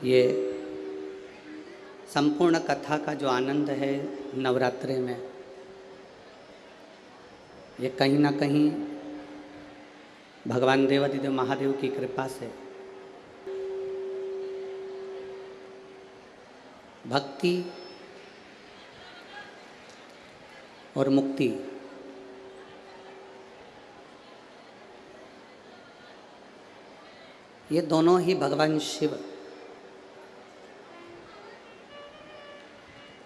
ये संपूर्ण कथा का जो आनंद है नवरात्रि में, ये कहीं ना कहीं भगवान देवाधिदेव महादेव की कृपा से भक्ति और मुक्ति ये दोनों ही भगवान शिव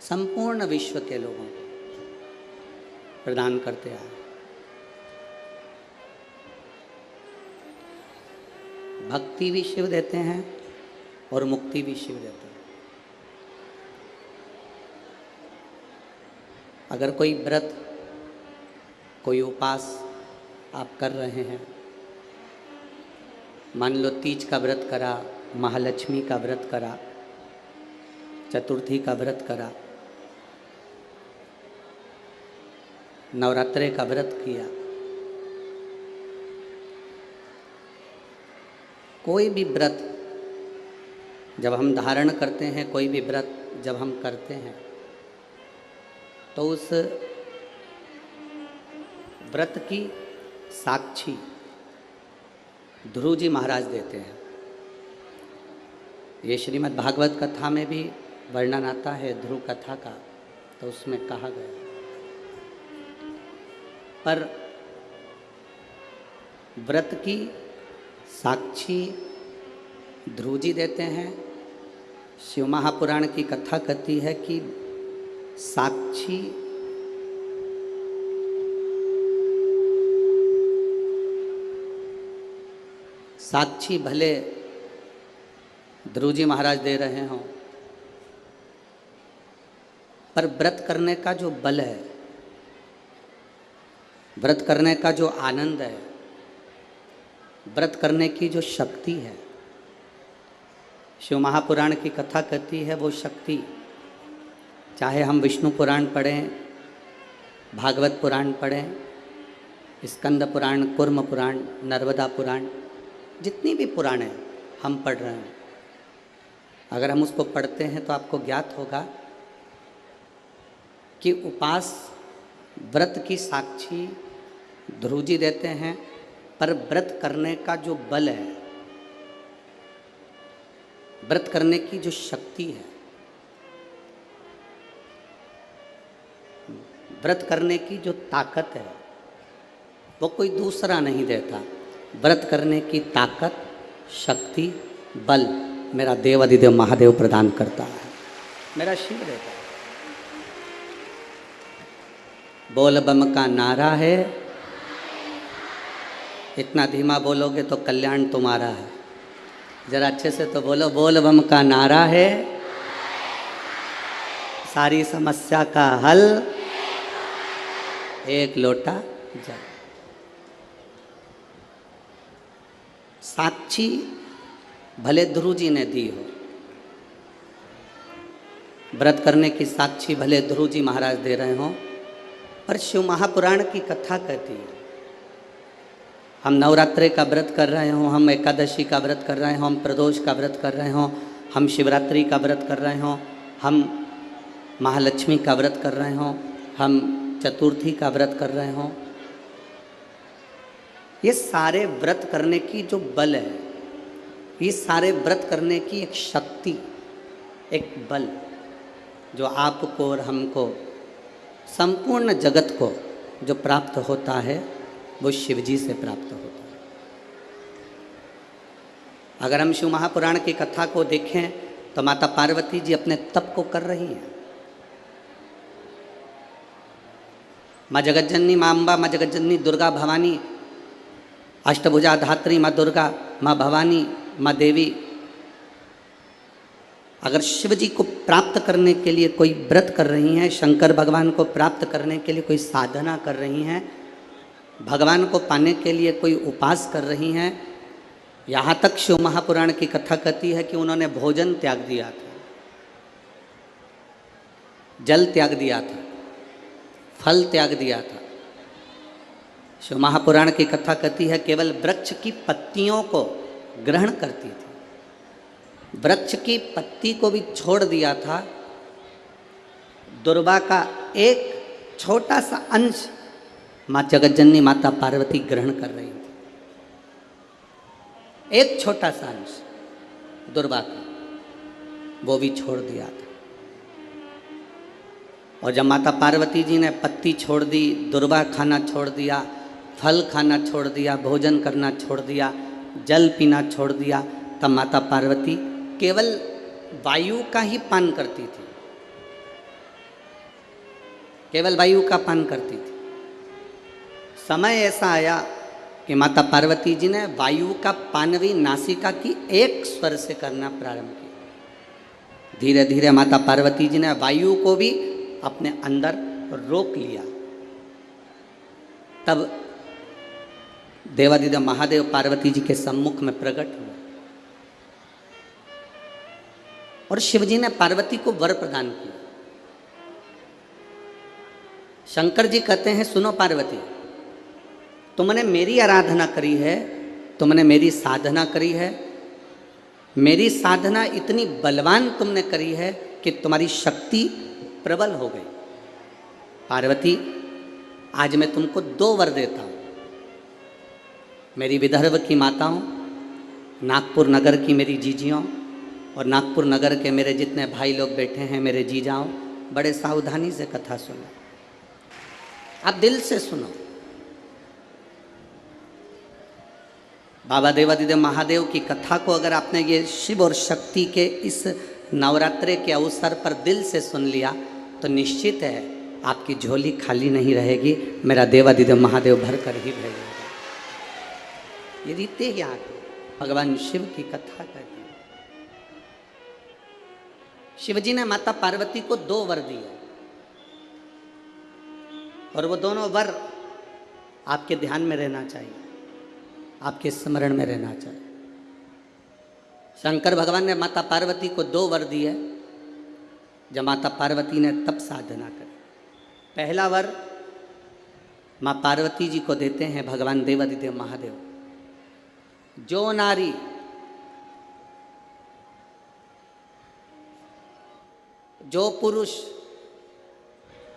संपूर्ण विश्व के लोगों को प्रदान करते आए। भक्ति भी शिव देते हैं और मुक्ति भी शिव देते हैं। अगर कोई व्रत, कोई उपास आप कर रहे हैं, मान लो तीज का व्रत करा, महालक्ष्मी का व्रत करा, चतुर्थी का व्रत करा, नवरात्रे का व्रत किया, कोई भी व्रत जब हम धारण करते हैं, कोई भी व्रत जब हम करते हैं, तो उस व्रत की साक्षी ध्रुव जी महाराज देते हैं। ये श्रीमद् भागवत कथा में भी वर्णन आता है ध्रुव कथा का, तो उसमें कहा गया। पर व्रत की साक्षी ध्रुव जी देते हैं। शिव महापुराण की कथा कहती है कि साक्षी भले ध्रुव जी महाराज दे रहे हों, पर व्रत करने का जो बल है, व्रत करने का जो आनंद है, व्रत करने की जो शक्ति है, शिव महापुराण की कथा कहती है वो शक्ति, चाहे हम विष्णु पुराण पढ़ें, भागवत पुराण पढ़ें, स्कंद पुराण, कुर्म पुराण, नर्मदा पुराण, जितनी भी पुराण हैं हम पढ़ रहे हैं, अगर हम उसको पढ़ते हैं तो आपको ज्ञात होगा कि उपास व्रत की साक्षी ध्रुव जी देते हैं, पर व्रत करने का जो बल है, व्रत करने की जो शक्ति है, व्रत करने की जो ताकत है, वो कोई दूसरा नहीं देता। व्रत करने की ताकत, शक्ति, बल मेरा देवाधिदेव महादेव प्रदान करता है, मेरा शिव देता है। बोल बम का नारा है, इतना धीमा बोलोगे तो कल्याण तुम्हारा है। जरा अच्छे से तो बोलो, बोल बम का नारा है, सारी समस्या का हल, एक लोटा जल। साक्षी भले ध्रुव जी ने दी हो, व्रत करने की साक्षी भले ध्रुव जी महाराज दे रहे हों, पर शिव महापुराण की कथा कहती है, हम नवरात्रे का व्रत कर रहे हों, हम एकादशी का व्रत कर रहे हों, हम प्रदोष का व्रत कर रहे हों, हम शिवरात्रि का व्रत कर रहे हों, हम महालक्ष्मी का व्रत कर रहे हों, हम चतुर्थी का व्रत कर रहे हों, ये सारे व्रत करने की जो बल है, ये सारे व्रत करने की एक शक्ति, एक बल जो आपको और हमको, संपूर्ण जगत को जो प्राप्त होता है, वो शिव जी से प्राप्त होता है। अगर हम शिव महापुराण की कथा को देखें तो माता पार्वती जी अपने तप को कर रही हैं। माँ जगज्जननी, माँ अम्बा, माँ जगज्जननी दुर्गा भवानी, अष्टभुजा धात्री माँ दुर्गा, माँ भवानी, माँ देवी, अगर शिव जी को प्राप्त करने के लिए कोई व्रत कर रही हैं, शंकर भगवान को प्राप्त करने के लिए कोई साधना कर रही हैं, भगवान को पाने के लिए कोई उपास कर रही हैं, यहाँ तक शिव महापुराण की कथा कहती है कि उन्होंने भोजन त्याग दिया था, जल त्याग दिया था, फल त्याग दिया था। शिव महापुराण की कथा कहती है केवल वृक्ष की पत्तियों को ग्रहण करती थी, वृक्ष की पत्ती को भी छोड़ दिया था, दुर्वा का एक छोटा सा अंश माँ जगतजननी माता पार्वती ग्रहण कर रही थी। एक छोटा सा अंश दुर्वा का वो भी छोड़ दिया था। और जब माता पार्वती जी ने पत्ती छोड़ दी, दुर्वा खाना छोड़ दिया, फल खाना छोड़ दिया, भोजन करना छोड़ दिया, जल पीना छोड़ दिया, तब माता पार्वती केवल वायु का ही पान करती थी, केवल वायु का पान करती थी। समय ऐसा आया कि माता पार्वती जी ने वायु का पान भी नासिका की एक स्वर से करना प्रारंभ किया। धीरे धीरे माता पार्वती जी ने वायु को भी अपने अंदर रोक लिया। तब देवादिदेव महादेव पार्वती जी के सम्मुख में प्रकट हुए और शिवजी ने पार्वती को वर प्रदान किया। शंकर जी कहते हैं, सुनो पार्वती, तुमने मेरी आराधना करी है, तुमने मेरी साधना करी है, मेरी साधना इतनी बलवान तुमने करी है कि तुम्हारी शक्ति प्रबल हो गई। पार्वती, आज मैं तुमको 2 वर देता हूँ। मेरी विदर्भ की माताओं, नागपुर नगर की मेरी जीजियों और नागपुर नगर के मेरे जितने भाई लोग बैठे हैं, मेरे जीजाओं, बड़े सावधानी से कथा सुनो, आप दिल से सुनो। बाबा देवादिदेव महादेव की कथा को अगर आपने ये शिव और शक्ति के इस नवरात्रे के अवसर पर दिल से सुन लिया तो निश्चित है आपकी झोली खाली नहीं रहेगी, मेरा देवादिदेव महादेव भर कर ही भेजेगा। ये रीते ही आके भगवान शिव की कथा कहती है। शिवजी ने माता पार्वती को 2 वर दिए और वो दोनों वर आपके ध्यान में रहना चाहिए, आपके स्मरण में रहना चाहिए। शंकर भगवान ने माता पार्वती को 2 वर दिए जब माता पार्वती ने तप साधना करी। पहला वर माँ पार्वती जी को देते हैं भगवान देवादिदेव महादेव, जो नारी जो पुरुष,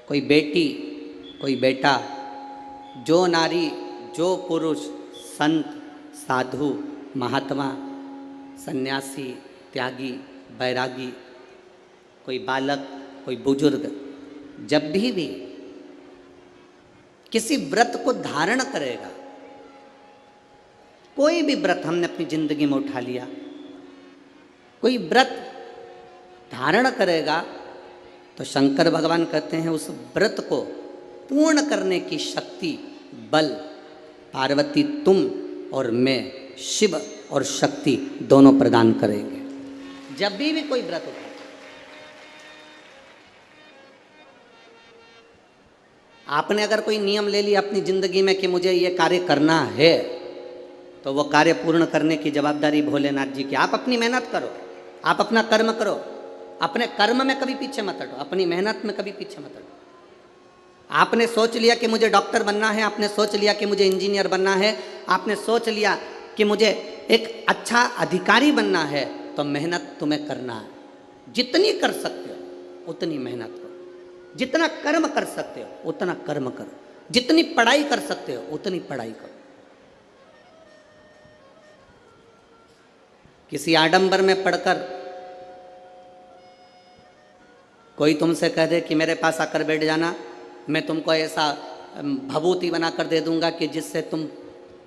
कोई बेटी कोई बेटा, जो नारी जो पुरुष, संत साधु महात्मा सन्यासी त्यागी बैरागी, कोई बालक कोई बुजुर्ग, जब भी किसी व्रत को धारण करेगा, कोई भी व्रत हमने अपनी जिंदगी में उठा लिया, कोई व्रत धारण करेगा तो शंकर भगवान कहते हैं उस व्रत को पूर्ण करने की शक्ति बल पार्वती तुम और मैं शिव और शक्ति दोनों प्रदान करेंगे। जब भी कोई व्रत उठा, आपने अगर कोई नियम ले लिया अपनी जिंदगी में कि मुझे ये कार्य करना है, तो वो कार्य पूर्ण करने की जवाबदारी भोलेनाथ जी की। आप अपनी मेहनत करो, आप अपना कर्म करो, अपने कर्म में कभी पीछे मत हटो, अपनी मेहनत में कभी पीछे मत हटो। आपने सोच लिया कि मुझे डॉक्टर बनना है, आपने सोच लिया कि मुझे इंजीनियर बनना है, आपने सोच लिया कि मुझे एक अच्छा अधिकारी बनना है, तो मेहनत तुम्हें करना है। जितनी कर सकते हो उतनी मेहनत करो, जितना कर्म कर सकते हो उतना कर्म करो, जितनी पढ़ाई कर सकते हो उतनी पढ़ाई करो। किसी आडंबर में पढ़कर कोई तुमसे कह दे कि मेरे पास आकर बैठ जाना, मैं तुमको ऐसा भभूति बना कर दे दूंगा कि जिससे तुम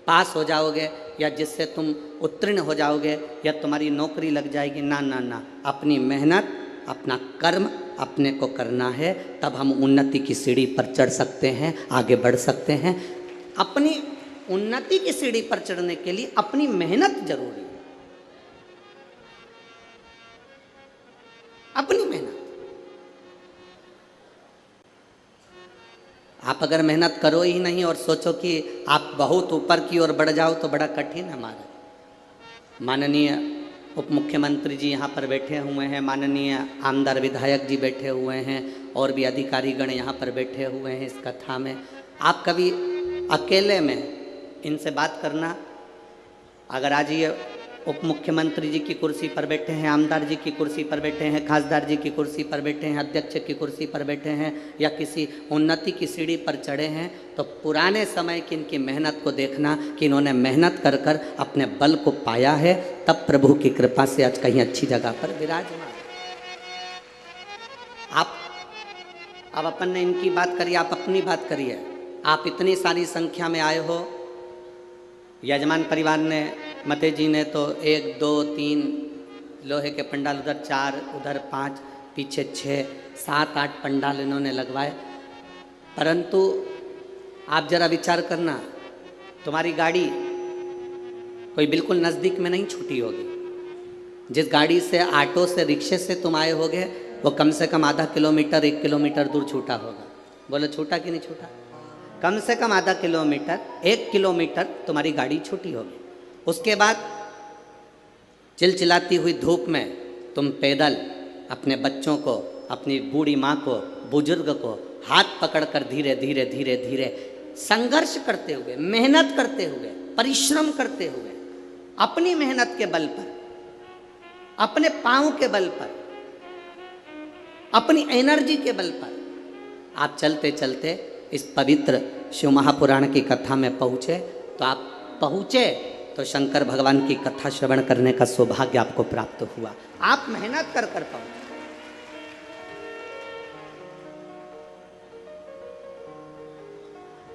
पास हो जाओगे या जिससे तुम उत्तीर्ण हो जाओगे या तुम्हारी नौकरी लग जाएगी। ना ना ना, अपनी मेहनत अपना कर्म अपने को करना है, तब हम उन्नति की सीढ़ी पर चढ़ सकते हैं, आगे बढ़ सकते हैं। अपनी उन्नति की सीढ़ी पर चढ़ने के लिए अपनी मेहनत जरूरी है, अपनी मेहनत। आप अगर मेहनत करो ही नहीं और सोचो कि आप बहुत ऊपर की ओर बढ़ जाओ तो बड़ा कठिन है। हमारा माननीय उप मुख्यमंत्री जी यहाँ पर बैठे हुए हैं, माननीय आमदार विधायक जी बैठे हुए हैं और भी अधिकारीगण यहाँ पर बैठे हुए हैं इस कथा में। आप कभी अकेले में इनसे बात करना, अगर आज ये उप मुख्यमंत्री जी की कुर्सी पर बैठे हैं, आमदार जी की कुर्सी पर बैठे हैं, खासदार जी की कुर्सी पर बैठे हैं, अध्यक्ष की कुर्सी पर बैठे हैं या किसी उन्नति की सीढ़ी पर चढ़े हैं, तो पुराने समय की इनकी मेहनत को देखना कि इन्होंने मेहनत कर कर अपने बल को पाया है, तब प्रभु की कृपा से आज कहीं अच्छी जगह पर विराजमान। आप अब अपन ने इनकी बात करी, आप अपनी बात करिए। आप इतनी सारी संख्या में आए हो, यजमान परिवार ने, मते जी ने तो 1 2 3 लोहे के पंडाल, उधर 4, उधर 5, पीछे 6 7 8 पंडाल इन्होंने लगवाए। परंतु आप जरा विचार करना, तुम्हारी गाड़ी कोई बिल्कुल नज़दीक में नहीं छूटी होगी। जिस गाड़ी से, ऑटो से, रिक्शे से तुम आए होगे, वो कम से कम आधा किलोमीटर 1 किलोमीटर दूर छूटा होगा। बोलो छूटा कि नहीं छूटा? कम से कम आधा किलोमीटर 1 किलोमीटर तुम्हारी गाड़ी छूटी होगी। उसके बाद चिलचिलाती हुई धूप में तुम पैदल अपने बच्चों को, अपनी बूढ़ी माँ को, बुजुर्ग को हाथ पकड़कर धीरे धीरे धीरे धीरे संघर्ष करते हुए, मेहनत करते हुए, परिश्रम करते हुए, अपनी मेहनत के बल पर, अपने पाँव के बल पर, अपनी एनर्जी के बल पर आप चलते चलते इस पवित्र शिव महापुराण की कथा में पहुँचे। तो आप पहुँचे तो शंकर भगवान की कथा श्रवण करने का सौभाग्य आपको प्राप्त हुआ। आप मेहनत कर पहुँचे।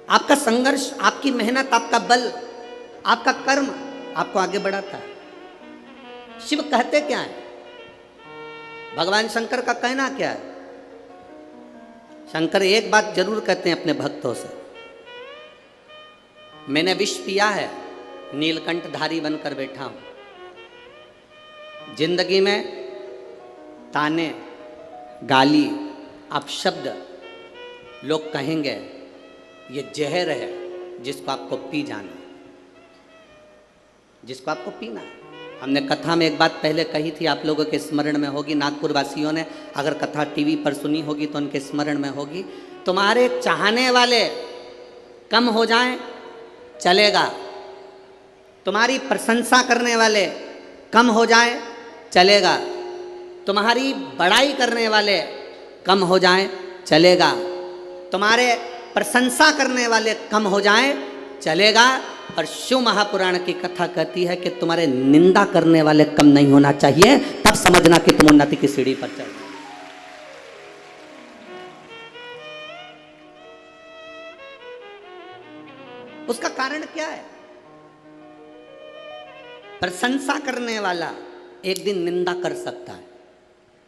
आपका संघर्ष, आपकी मेहनत, आपका बल, आपका कर्म आपको आगे बढ़ाता है। शिव कहते क्या है? भगवान शंकर का कहना क्या है? शंकर एक बात जरूर कहते हैं अपने भक्तों से, मैंने विष पिया है, नीलकंठधारी बनकर बैठा हूं। जिंदगी में ताने, गाली, अपशब्द लोग कहेंगे, ये जहर है जिसको आपको पी जाना, जिसको आपको पीना है। हमने कथा में एक बात पहले कही थी, आप लोगों के स्मरण में होगी, नागपुर वासियों ने अगर कथा टीवी पर सुनी होगी तो उनके स्मरण में होगी। तुम्हारे चाहने वाले कम हो जाएं चलेगा, तुम्हारी प्रशंसा करने वाले कम हो जाएं चलेगा, तुम्हारी बड़ाई करने वाले कम हो जाएं चलेगा, तुम्हारे प्रशंसा करने वाले कम हो जाएं चलेगा, पर शिव महापुराण की कथा कहती है कि तुम्हारे निंदा करने वाले कम नहीं होना चाहिए, तब समझना कि तुम उन्नति की सीढ़ी पर चल रहे हो। उसका कारण क्या है? प्रशंसा करने वाला एक दिन निंदा कर सकता है,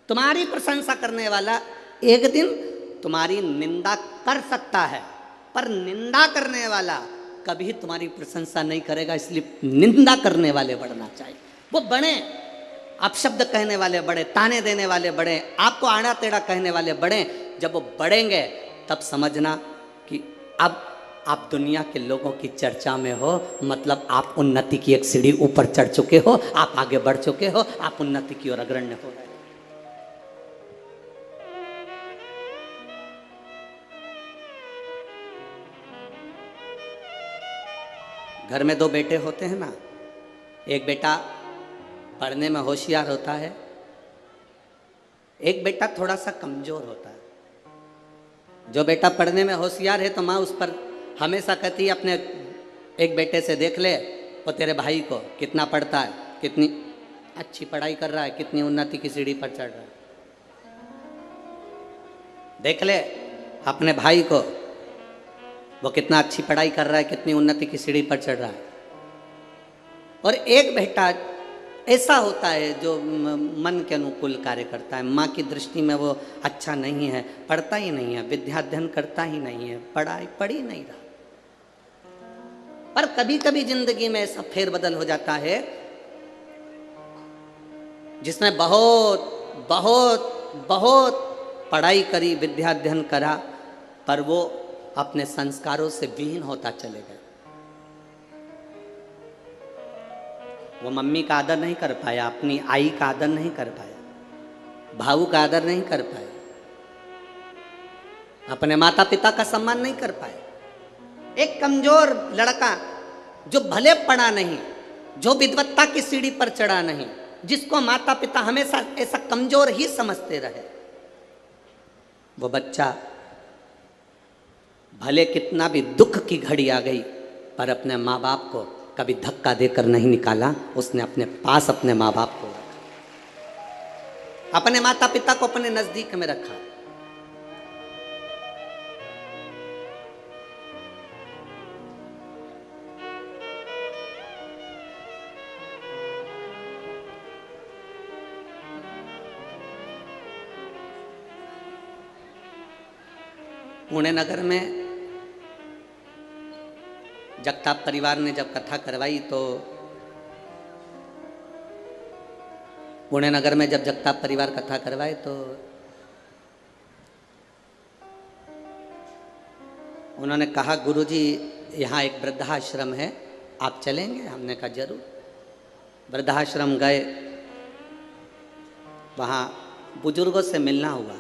तुम्हारी प्रशंसा करने वाला एक दिन तुम्हारी निंदा कर सकता है, पर निंदा करने वाला कभी तुम्हारी प्रशंसा नहीं करेगा। इसलिए निंदा करने वाले बढ़ना चाहिए, वो बढ़े, अपशब्द कहने वाले बढ़े, ताने देने वाले बढ़े, आपको आड़ा टेढ़ा कहने वाले बढ़े। जब वो बढ़ेंगे तब समझना कि अब आप दुनिया के लोगों की चर्चा में हो, मतलब आप उन्नति की एक सीढ़ी ऊपर चढ़ चुके हो, आप आगे बढ़ चुके हो, आप उन्नति की ओर अग्रण्य हो रहे हो। घर में 2 बेटे होते हैं ना, एक बेटा पढ़ने में होशियार होता है, एक बेटा थोड़ा सा कमजोर होता है। जो बेटा पढ़ने में होशियार है तो माँ उस पर हमेशा कहती है, अपने एक बेटे से देख ले वो तेरे भाई को कितना पढ़ता है, कितनी अच्छी पढ़ाई कर रहा है, कितनी उन्नति की सीढ़ी पर चढ़ रहा है। देख ले अपने भाई को, वो कितना अच्छी पढ़ाई कर रहा है, कितनी उन्नति की सीढ़ी पर चढ़ रहा है। और एक बेटा ऐसा होता है जो मन के अनुकूल कार्य करता है, माँ की दृष्टि में वो अच्छा नहीं है, पढ़ता ही नहीं है, विद्याध्ययन करता ही नहीं है, पढ़ाई पढ़ ही नहीं रहा। पर कभी कभी जिंदगी में ऐसा फेरबदल हो जाता है जिसने बहुत बहुत बहुत पढ़ाई करी, विद्याध्ययन करा, पर वो अपने संस्कारों से विहीन होता चले गए। वो मम्मी का आदर नहीं कर पाया, अपनी आई का आदर नहीं कर पाया, भाऊ का आदर नहीं कर पाया, अपने माता पिता का सम्मान नहीं कर पाया। एक कमजोर लड़का जो भले पढ़ा नहीं जो विद्वत्ता की सीढ़ी पर चढ़ा नहीं, जिसको माता पिता हमेशा ऐसा कमजोर ही समझते रहे, वो बच्चा भले कितना भी दुख की घड़ी आ गई पर अपने माँ बाप को कभी धक्का देकर नहीं निकाला, उसने अपने पास अपने माँ बाप को रखा, अपने माता पिता को अपने नजदीक में रखा। पुणे नगर में जगताप परिवार ने जब कथा करवाई तो पुणे नगर में जब जगताप परिवार कथा करवाए तो उन्होंने कहा, गुरुजी यहाँ एक वृद्धाश्रम है, आप चलेंगे? हमने कहा जरूर। वृद्धाश्रम गए, वहाँ बुजुर्गों से मिलना हुआ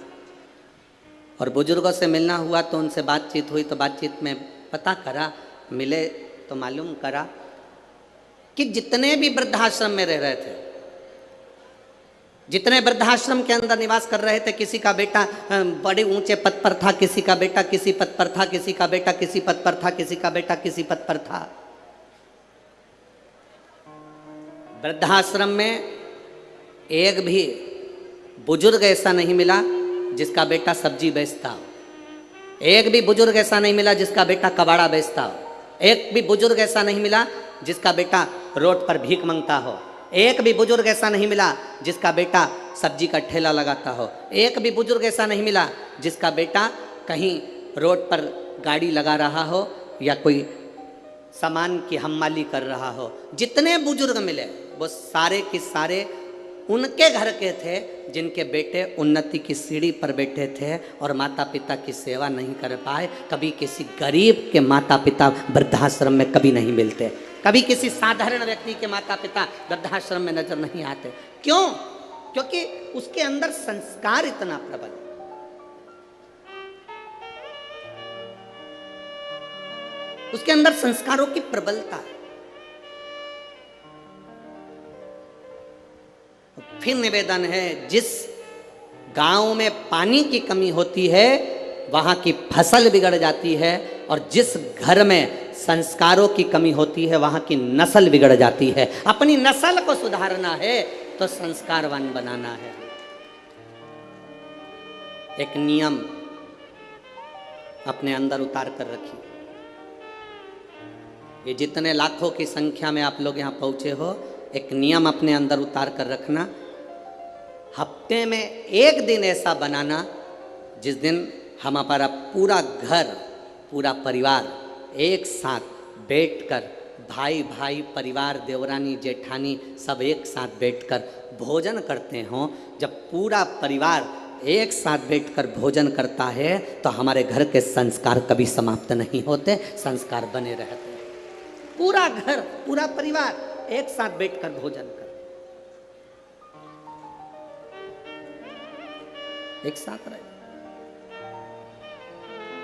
और बुजुर्गों से मिलना हुआ तो उनसे बातचीत हुई। तो बातचीत में पता करा, मिले तो मालूम करा कि जितने भी वृद्धाश्रम में रह रहे थे, जितने वृद्धाश्रम के अंदर निवास कर रहे थे, किसी का बेटा बड़े ऊंचे पद पर था, किसी का बेटा किसी पद पर था, किसी का बेटा किसी पद पर था, किसी का बेटा किसी पद पर था। वृद्धाश्रम में एक भी बुजुर्ग ऐसा नहीं मिला जिसका बेटा सब्जी बेचता हो, एक भी बुजुर्ग ऐसा नहीं मिला जिसका बेटा कबाड़ा बेचता हो, एक भी बुजुर्ग ऐसा नहीं मिला जिसका बेटा रोड पर भीख मांगता हो, एक भी बुजुर्ग ऐसा नहीं मिला जिसका बेटा सब्जी का ठेला लगाता हो, एक भी बुजुर्ग ऐसा नहीं मिला जिसका बेटा कहीं रोड पर गाड़ी लगा रहा हो या कोई सामान की हम्माली कर रहा हो। जितने बुजुर्ग मिले वो सारे के सारे उनके घर के थे जिनके बेटे उन्नति की सीढ़ी पर बैठे थे और माता पिता की सेवा नहीं कर पाए। कभी किसी गरीब के माता पिता वृद्धाश्रम में कभी नहीं मिलते, कभी किसी साधारण व्यक्ति के माता पिता वृद्धाश्रम में नजर नहीं आते। क्यों? क्योंकि उसके अंदर संस्कार इतना प्रबल, उसके अंदर संस्कारों की प्रबलता है। फिर निवेदन है, जिस गांव में पानी की कमी होती है वहां की फसल बिगड़ जाती है, और जिस घर में संस्कारों की कमी होती है वहां की नस्ल बिगड़ जाती है। अपनी नस्ल को सुधारना है तो संस्कारवान बनाना है। एक नियम अपने अंदर उतार कर रखिए। ये जितने लाखों की संख्या में आप लोग यहाँ पहुंचे हो, एक नियम अपने अंदर उतार कर रखना। हफ्ते में एक दिन ऐसा बनाना जिस दिन हमारा पूरा घर, पूरा परिवार एक साथ बैठकर, भाई भाई, परिवार, देवरानी, जेठानी सब एक साथ बैठकर भोजन करते हों। जब पूरा परिवार एक साथ बैठकर भोजन करता है तो हमारे घर के संस्कार कभी समाप्त नहीं होते, संस्कार बने रहते हैं। पूरा घर, पूरा परिवार एक साथ बैठकर भोजन कर, एक साथ रहे।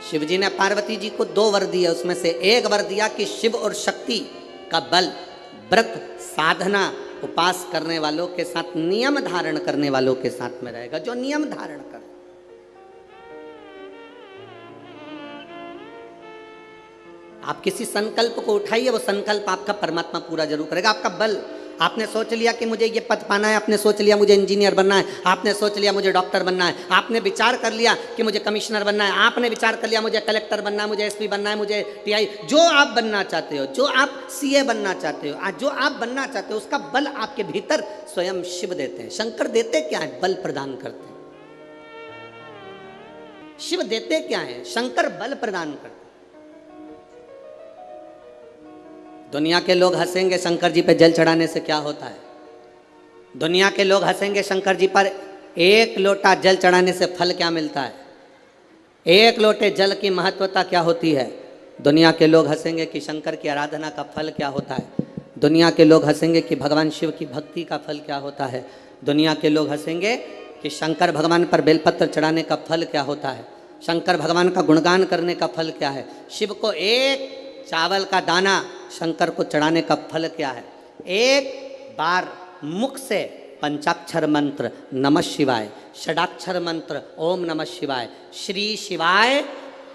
शिवजी ने पार्वती जी को 2 वर दिए, उसमें से एक वर दिया कि शिव और शक्ति का बल व्रत, साधना, उपास करने वालों के साथ, नियम धारण करने वालों के साथ में रहेगा, जो नियम धारण कर। आप किसी संकल्प को उठाइए, वो संकल्प आपका परमात्मा पूरा जरूर करेगा। आपका बल, आपने सोच लिया कि मुझे ये पद पाना है, आपने सोच लिया मुझे इंजीनियर बनना है, आपने सोच लिया मुझे डॉक्टर बनना है, आपने विचार कर लिया कि मुझे कमिश्नर बनना है, आपने विचार कर लिया मुझे कलेक्टर बनना है, मुझे एसपी बनना है, मुझे टीआई, जो आप बनना चाहते हो, जो आप सीए बनना चाहते हो, जो आप बनना चाहते हो, उसका बल आपके भीतर स्वयं शिव देते हैं। शंकर देते क्या है? बल प्रदान करते हैं। शिव देते क्या है? शंकर बल प्रदान करते। दुनिया के लोग हंसेंगे शंकर जी पे जल चढ़ाने से क्या होता है? दुनिया के लोग हंसेंगे शंकर जी पर 1 लोटा जल चढ़ाने से फल क्या मिलता है? 1 लोटे जल की महत्वता क्या होती है? दुनिया के लोग हंसेंगे कि शंकर की आराधना का फल क्या होता है। दुनिया के लोग हंसेंगे कि भगवान शिव की भक्ति का फल क्या होता है। दुनिया के लोग हंसेंगे कि शंकर भगवान पर बेलपत्र चढ़ाने का फल क्या होता है। शंकर भगवान का गुणगान करने का फल क्या है। शिव को 1 चावल का दाना शंकर को चढ़ाने का फल क्या है। एक बार मुख से पंचाक्षर मंत्र नमः शिवाय, षडाक्षर मंत्र ओम नमः शिवाय, श्री शिवाय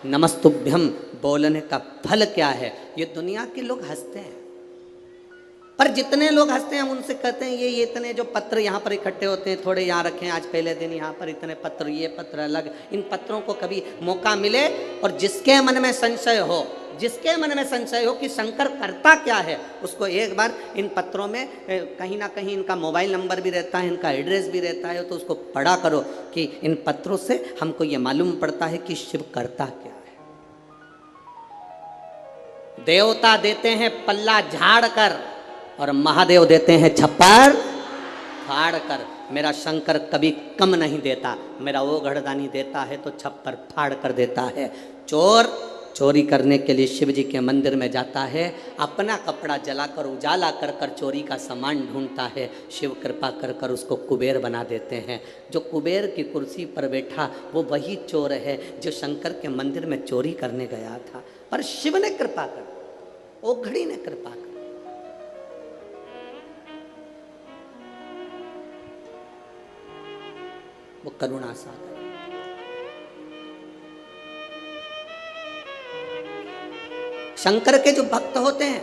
नमस्तुभ्यम बोलने का फल क्या है? ये दुनिया के लोग हंसते हैं, पर जितने लोग हंसते हैं हम उनसे कहते हैं ये इतने जो पत्र यहाँ पर इकट्ठे होते हैं, थोड़े यहाँ रखें, आज पहले दिन यहाँ पर इतने पत्र, ये पत्र अलग, इन पत्रों को कभी मौका मिले और जिसके मन में संशय हो, जिसके मन में संशय हो कि शंकर करता क्या है, उसको एक बार इन पत्रों में कहीं ना कहीं इनका मोबाइल नंबर भी रहता है, इनका एड्रेस भी रहता है, तो उसको पढ़ा करो कि इन पत्रों से हमको ये मालूम पड़ता है कि शिव करता क्या है। देवता देते हैं पल्ला झाड़ कर और महादेव देते हैं छप्पर फाड़ कर। मेरा शंकर कभी कम नहीं देता, मेरा वो घड़दानी देता है तो छप्पर फाड़ कर देता है। चोर चोरी करने के लिए शिव जी के मंदिर में जाता है, अपना कपड़ा जलाकर उजाला कर कर चोरी का सामान ढूंढता है, शिव कृपा कर कर उसको कुबेर बना देते हैं। जो कुबेर की कुर्सी पर बैठा वो वही चोर है जो शंकर के मंदिर में चोरी करने गया था, पर शिव ने कृपा कर, ओघड़ी ने कृपा कर। वो करुणा सागर। शंकर के जो भक्त होते हैं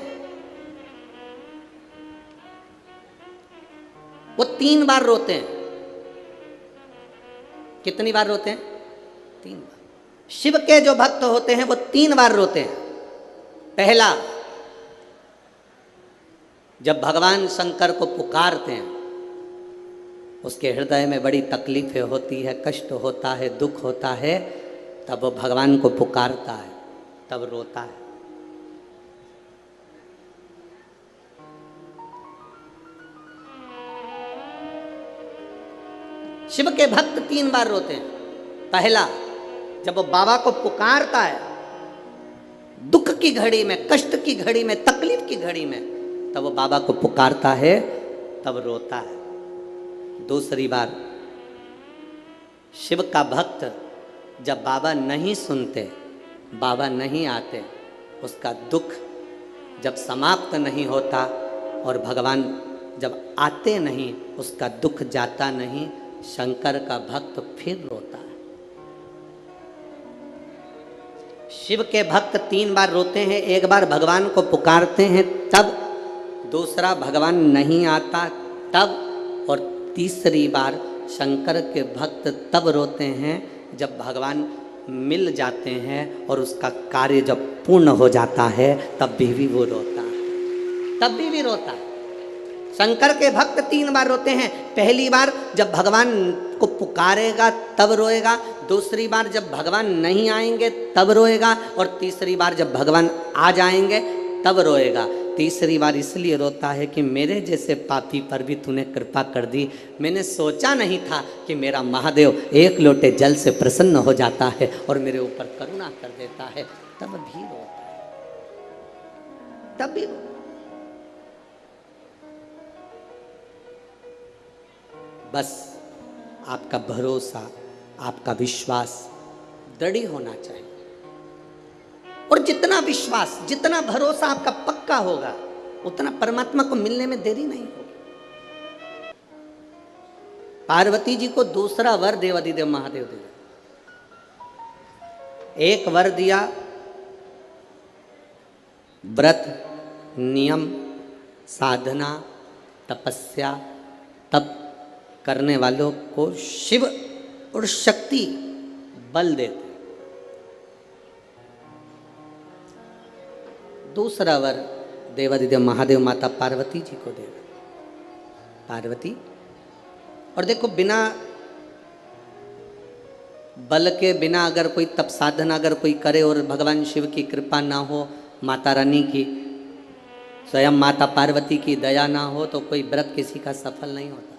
वो 3 बार रोते हैं। कितनी बार रोते हैं? 3 बार। शिव के जो भक्त होते हैं वो 3 बार रोते हैं। पहला, जब भगवान शंकर को पुकारते हैं, उसके हृदय में बड़ी तकलीफें होती है, कष्ट होता है, दुख होता है, तब वो भगवान को पुकारता है, तब रोता है। शिव के भक्त 3 बार रोते हैं। पहला, जब वो बाबा को पुकारता है दुख की घड़ी में, कष्ट की घड़ी में, तकलीफ की घड़ी में, तब वो बाबा को पुकारता है, तब रोता है। दूसरी बार, शिव का भक्त जब बाबा नहीं सुनते, बाबा नहीं आते, उसका दुख जब समाप्त नहीं होता और भगवान जब आते नहीं, उसका दुख जाता नहीं, शंकर का भक्त फिर रोता है। शिव के भक्त 3 बार रोते हैं। एक बार भगवान को पुकारते हैं तब, दूसरा भगवान नहीं आता तब, और तीसरी बार शंकर के भक्त तब रोते हैं जब भगवान मिल जाते हैं और उसका कार्य जब पूर्ण हो जाता है, तब भी वो रोता है, तब भी रोता है। शंकर के भक्त 3 बार रोते हैं। पहली बार जब भगवान को पुकारेगा तब रोएगा, दूसरी बार जब भगवान नहीं आएंगे तब रोएगा, और तीसरी बार जब भगवान आ जाएंगे तब रोएगा। तीसरी बार इसलिए रोता है कि मेरे जैसे पापी पर भी तूने कृपा कर दी। मैंने सोचा नहीं था कि मेरा महादेव एक लोटे जल से प्रसन्न हो जाता है और मेरे ऊपर करुणा कर देता है, तब भी रोता है, तब भी रोता है। बस आपका भरोसा, आपका विश्वास दृढ़ होना चाहिए, और जितना विश्वास, जितना भरोसा आपका पक्का होगा, उतना परमात्मा को मिलने में देरी नहीं होगी। पार्वती जी को दूसरा वर देवाधिदेव महादेव दे दिया। एक वर दिया व्रत, नियम, साधना, तपस्या, तप करने वालों को शिव और शक्ति बल देते। दूसरा वर देवाधिदेव महादेव माता पार्वती जी को दे। पार्वती, और देखो, बिना बल के, बिना अगर कोई तप साधना अगर कोई करे और भगवान शिव की कृपा ना हो, माता रानी की, स्वयं माता पार्वती की दया ना हो, तो कोई व्रत किसी का सफल नहीं होता।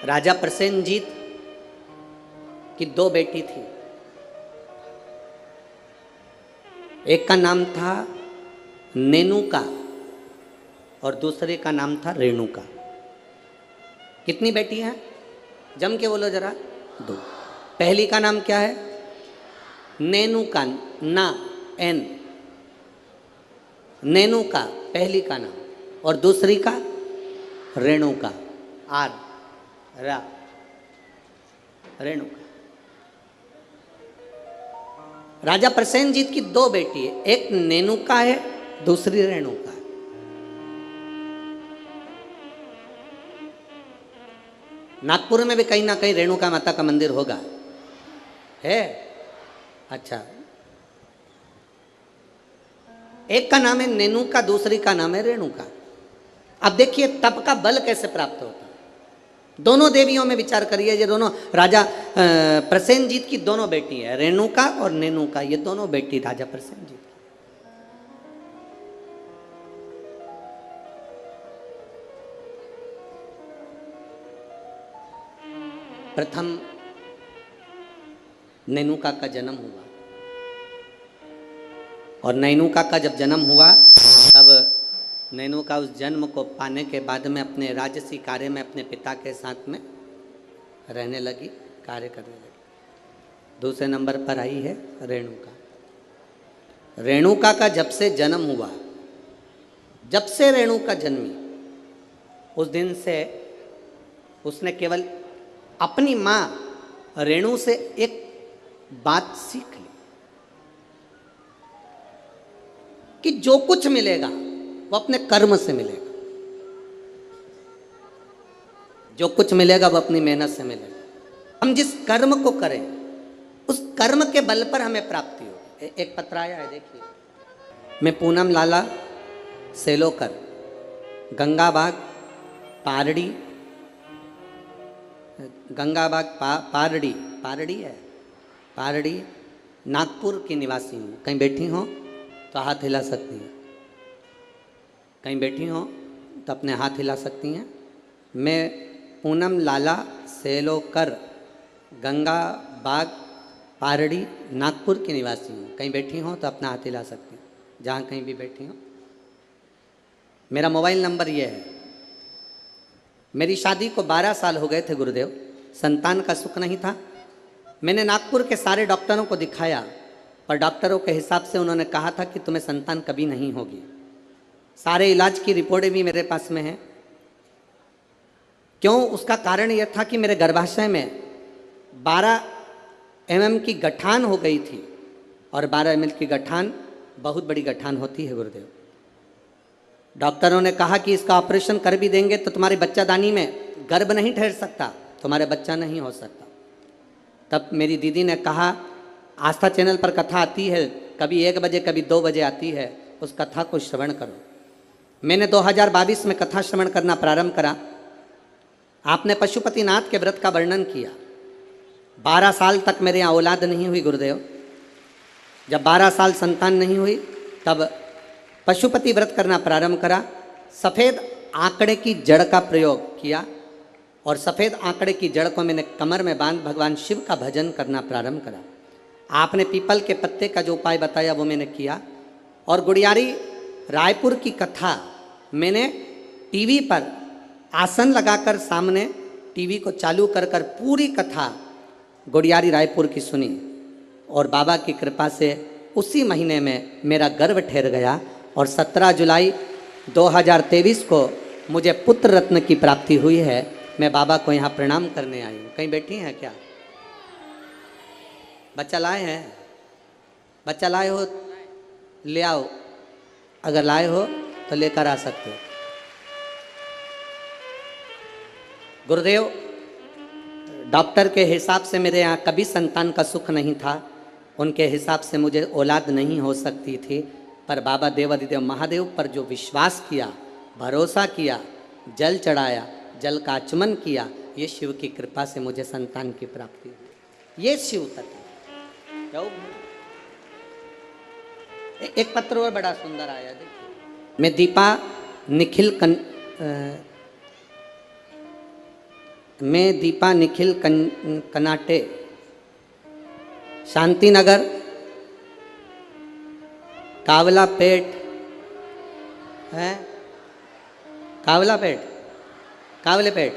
राजा प्रसेनजीत की 2 बेटी थी। एक का नाम था नेनुका और दूसरे का नाम था रेणुका। कितनी बेटी हैं? जम के बोलो जरा। 2। पहली का नाम क्या है? नेनुका, ना, एन, नेनुका पहली का नाम, और दूसरी का रेणुका, आर, रा, रेणुका। राजा प्रसेनजीत की दो बेटी है, एक नेनुका है, दूसरी रेणुका है। नागपुर में भी कहीं ना कहीं रेणुका माता का मंदिर होगा, है? अच्छा, एक का नाम है नेनुका, दूसरी का नाम है रेणुका। अब देखिए तप का बल कैसे प्राप्त होता है। दोनों देवियों में विचार करिए, ये दोनों राजा प्रसेनजीत की दोनों बेटी है, रेणुका और नेनुका, ये दोनों बेटी राजा प्रसेनजीत की। प्रथम नेनुका का जन्म हुआ, और नेनुका का जब जन्म हुआ तब नेनुका उस जन्म को पाने के बाद में अपने राजसी कार्य में अपने पिता के साथ में रहने लगी, कार्य करने लगी। दूसरे नंबर पर आई है रेणुका। रेणुका का जब से जन्म हुआ, जब से रेणुका जन्मी, उस दिन से उसने केवल अपनी माँ रेणु से एक बात सीख ली कि जो कुछ मिलेगा वो अपने कर्म से मिलेगा, जो कुछ मिलेगा वो अपनी मेहनत से मिलेगा। हम जिस कर्म को करें उस कर्म के बल पर हमें प्राप्ति हो। एक पत्र आया है, देखिए। मैं पूनम लाला सेलोकर, गंगाबाग पारड़ी, गंगाबाग पारड़ी, पारड़ी है, पारड़ी नागपुर की निवासी हूँ। कहीं बैठी हो तो हाथ हिला सकती हैं, कहीं बैठी हो तो अपने हाथ हिला सकती हैं। मैं पूनम लाला सेलोकर, गंगा बाग पारड़ी नागपुर की निवासी हूँ। कहीं बैठी हो तो अपना हाथ हिला सकती हैं, जहाँ कहीं भी बैठी हो। मेरा मोबाइल नंबर ये है। मेरी शादी को 12 साल हो गए थे गुरुदेव, संतान का सुख नहीं था। मैंने नागपुर के सारे डॉक्टरों को दिखाया, पर डॉक्टरों के हिसाब से उन्होंने कहा था कि तुम्हें संतान कभी नहीं होगी। सारे इलाज की रिपोर्टें भी मेरे पास में हैं। क्यों? उसका कारण यह था कि मेरे गर्भाशय में 12 mm की गठान हो गई थी, और 12 mm की गठान बहुत बड़ी गठान होती है गुरुदेव। डॉक्टरों ने कहा कि इसका ऑपरेशन कर भी देंगे तो तुम्हारी बच्चादानी में गर्भ नहीं ठहर सकता, तुम्हारे बच्चा नहीं हो सकता। तब मेरी दीदी ने कहा, आस्था चैनल पर कथा आती है, कभी 1 बजे कभी 2 बजे आती है, उस कथा को श्रवण करो। मैंने 2022 में कथा श्रवण करना प्रारंभ करा। आपने पशुपतिनाथ के व्रत का वर्णन किया। 12 साल तक मेरे यहाँ औलाद नहीं हुई गुरुदेव। जब 12 साल संतान नहीं हुई तब पशुपति व्रत करना प्रारंभ करा। सफ़ेद आंकड़े की जड़ का प्रयोग किया, और सफ़ेद आंकड़े की जड़ को मैंने कमर में बांध भगवान शिव का भजन करना प्रारंभ करा। आपने पीपल के पत्ते का जो उपाय बताया वो मैंने किया, और गुड़ियारी रायपुर की कथा मैंने टीवी पर आसन लगाकर सामने टीवी को चालू कर कर पूरी कथा गुड़ियारी रायपुर की सुनी, और बाबा की कृपा से उसी महीने में मेरा गर्भ ठहर गया, और 17 जुलाई 2023 को मुझे पुत्र रत्न की प्राप्ति हुई है। मैं बाबा को यहाँ प्रणाम करने आई हूँ। कहीं बैठी हैं क्या? बच्चा लाए हैं? बच्चा लाए हो ले आओ, अगर लाए हो तो लेकर आ सकते हो। गुरुदेव, डॉक्टर के हिसाब से मेरे यहाँ कभी संतान का सुख नहीं था, उनके हिसाब से मुझे औलाद नहीं हो सकती थी। पर बाबा देवादिदेव महादेव पर जो विश्वास किया, भरोसा किया, जल चढ़ाया, जल का आचमन किया, ये शिव की कृपा से मुझे संतान की प्राप्ति हुई। ये शिव तत्व। एक पत्र और बड़ा सुंदर आया, देखिए। मैं दीपा निखिल कनाटे, शांति नगर, कावलापेट है, कावलापेट, कावलेपेट।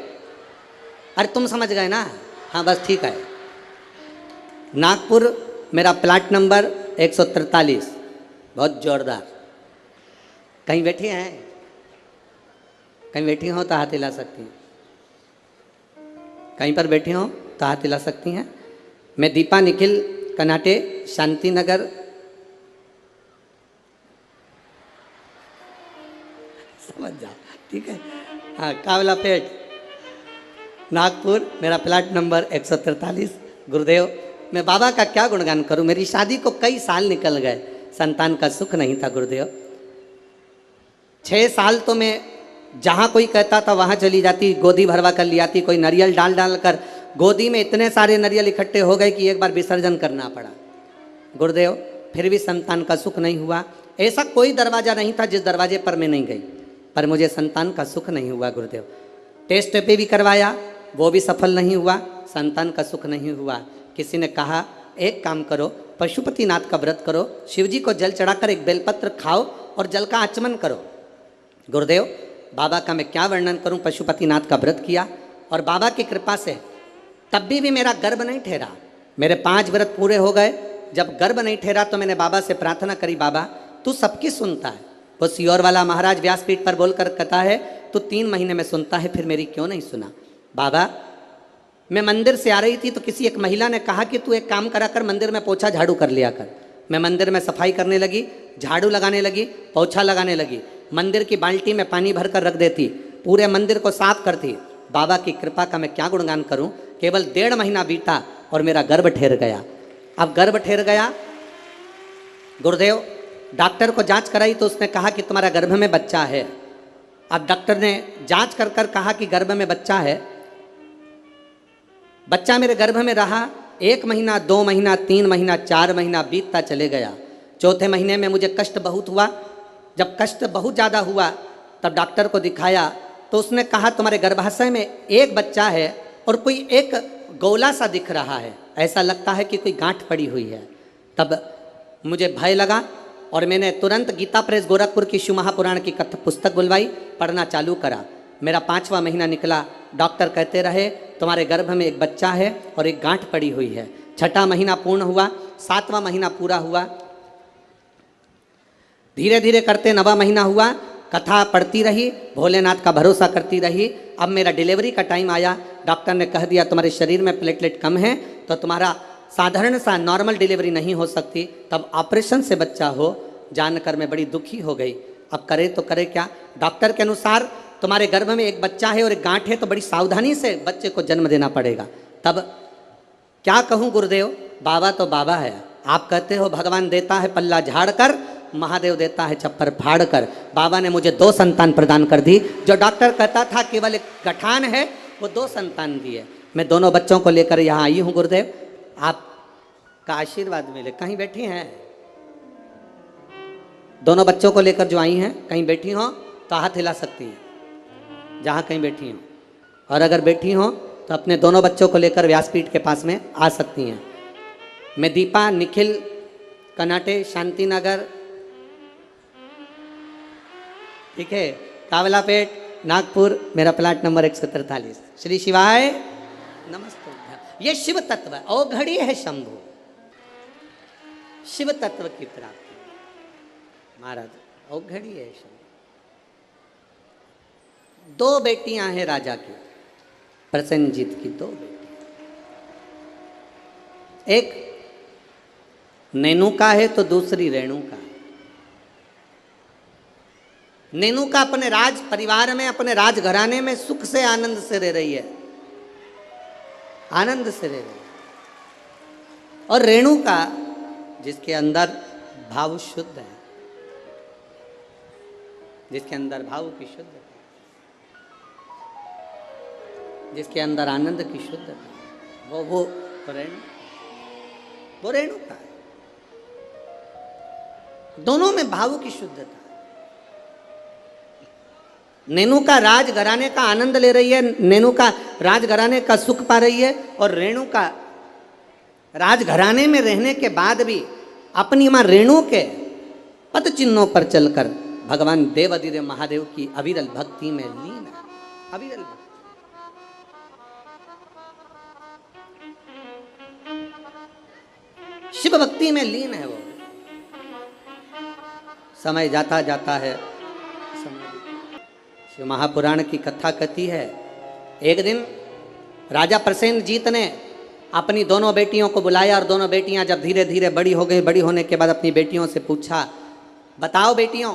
अरे तुम समझ गए ना? हाँ बस ठीक है। नागपुर मेरा प्लाट नंबर 143। बहुत जोरदार। कहीं बैठी हैं? कहीं बैठी हो तो हाथ हिला सकती हैं। कहीं पर बैठी हो तो हाथ हिला सकती हैं। मैं दीपा निखिल कनाटे, शांति नगर, समझ जाओ, ठीक है। हाँ, कावला पेट, नागपुर, मेरा प्लाट नंबर 143। गुरुदेव, मैं बाबा का क्या गुणगान करूं? मेरी शादी को कई साल निकल गए, संतान का सुख नहीं था गुरुदेव। 6 साल तो मैं जहाँ कोई कहता था वहाँ चली जाती, गोदी भरवा कर ले आती, कोई नारियल डाल डाल कर गोदी में इतने सारे नारियल इकट्ठे हो गए कि एक बार विसर्जन करना पड़ा गुरुदेव। फिर भी संतान का सुख नहीं हुआ। ऐसा कोई दरवाज़ा नहीं था जिस दरवाजे पर मैं नहीं गई, पर मुझे संतान का सुख नहीं हुआ गुरुदेव। टेस्ट पे भी करवाया, वो भी सफल नहीं हुआ, संतान का सुख नहीं हुआ। किसी ने कहा एक काम करो, पशुपतिनाथ का व्रत करो, शिवजी को जल चढ़ाकर एक बेलपत्र खाओ और जल का आचमन करो। गुरुदेव, बाबा का मैं क्या वर्णन करूं। पशुपतिनाथ का व्रत किया और बाबा की कृपा से तब भी मेरा गर्भ नहीं ठहरा। मेरे 5 व्रत पूरे हो गए। जब गर्भ नहीं ठहरा तो मैंने बाबा से प्रार्थना करी, बाबा तू सबकी सुनता है। वो सियोर वाला महाराज व्यासपीठ पर बोलकर कहता है तू 3 महीने में सुनता है, फिर मेरी क्यों नहीं सुना? बाबा, मैं मंदिर से आ रही थी तो किसी एक महिला ने कहा कि तू एक काम करा कर, मंदिर में पोछा झाड़ू कर लिया कर। मैं मंदिर में सफाई करने लगी, झाड़ू लगाने लगी, पोछा लगाने लगी, मंदिर की बाल्टी में पानी भर कर रख देती, पूरे मंदिर को साफ करती। बाबा की कृपा का मैं क्या गुणगान करूं। केवल 1.5 महीना बीता और मेरा गर्भ ठहर गया। अब गर्भ ठहर गया गुरुदेव, डॉक्टर को जांच कराई तो उसने कहा कि तुम्हारा गर्भ में बच्चा है। अब डॉक्टर ने जांच कर कर कहा कि गर्भ में बच्चा है। बच्चा मेरे गर्भ में रहा। 1 महीना, 2 महीना, 3 महीना, 4 महीना बीतता चले गया। 4थे महीने में मुझे कष्ट बहुत हुआ। जब कष्ट बहुत ज़्यादा हुआ तब डॉक्टर को दिखाया तो उसने कहा तुम्हारे गर्भाशय में एक बच्चा है और कोई एक गोला सा दिख रहा है, ऐसा लगता है कि कोई गांठ पड़ी हुई है। तब मुझे भय लगा और मैंने तुरंत गीता प्रेस गोरखपुर की शिव महापुराण की पुस्तक बुलवाई, पढ़ना चालू करा। मेरा 5वां महीना निकला। डॉक्टर कहते रहे तुम्हारे गर्भ में एक बच्चा है और एक गांठ पड़ी हुई है। 6ठा महीना पूर्ण हुआ, 7वां महीना पूरा हुआ, धीरे धीरे करते 9वां महीना हुआ। कथा पढ़ती रही, भोलेनाथ का भरोसा करती रही। अब मेरा डिलीवरी का टाइम आया। डॉक्टर ने कह दिया तुम्हारे शरीर में प्लेटलेट कम है तो तुम्हारा साधारण सा नॉर्मल डिलीवरी नहीं हो सकती, तब ऑपरेशन से बच्चा हो। जानकर मैं बड़ी दुखी हो गई। अब करे तो करे क्या? डॉक्टर के अनुसार तुम्हारे गर्भ में एक बच्चा है और एक गांठ है तो बड़ी सावधानी से बच्चे को जन्म देना पड़ेगा। तब क्या कहूँ गुरुदेव, बाबा तो बाबा है। आप कहते हो भगवान देता है पल्ला झाड़ कर, महादेव देता है चप्पर फाड़ कर। बाबा ने मुझे 2 संतान प्रदान कर दी। जो डॉक्टर कहता था केवल एक गठान है, वो 2 संतान दिए। मैं दोनों बच्चों को लेकर यहाँ आई हूँ गुरुदेव, आपका आशीर्वाद मिले। कहीं बैठी हैं? दोनों बच्चों को लेकर जो आई हैं, कहीं बैठी हो तो हाथ हिला सकती हैं जहाँ कहीं बैठी हो, और अगर बैठी हो तो अपने दोनों बच्चों को लेकर व्यासपीठ के पास में आ सकती हैं। मैं दीपा निखिल कनाटे, शांति नगर, ठीक है, कावलापेट, नागपुर, मेरा प्लाट नंबर 143। श्री शिवाय नमस्ते। ये शिव तत्व औघड़ी है शंभु, शिव तत्व की प्राप्ति महाराज औघड़ी है शंभु। 2 बेटियां हैं राजा की, प्रसेनजीत की 2 बेटियां। एक नेनुका है तो दूसरी रेणुका। नेनुका अपने राज परिवार में, अपने राज घराने में सुख से आनंद से रह रही है, आनंद से रह रही है। और रेणुका जिसके अंदर भाव शुद्ध है, जिसके अंदर भाव की शुद्धता, जिसके अंदर आनंद की शुद्धता, वो रेणुका है। दोनों में भाव की शुद्धता। नेनुका राजघराने का आनंद ले रही है, नेनुका राजघराने का सुख पा रही है, और रेणुका राजघराने में रहने के बाद भी अपनी मां रेणु के पद चिन्हों पर चलकर भगवान देवाधिदेव महादेव की अविरल भक्ति में लीन है। अविरल भक्ति। शिव भक्ति में लीन है वो। समय जाता जाता है, शिव महापुराण की कथा कहती है, एक दिन राजा प्रसेनजीत ने अपनी दोनों बेटियों को बुलाया और दोनों बेटियां जब धीरे धीरे बड़ी हो गई, बड़ी होने के बाद अपनी बेटियों से पूछा, बताओ बेटियों,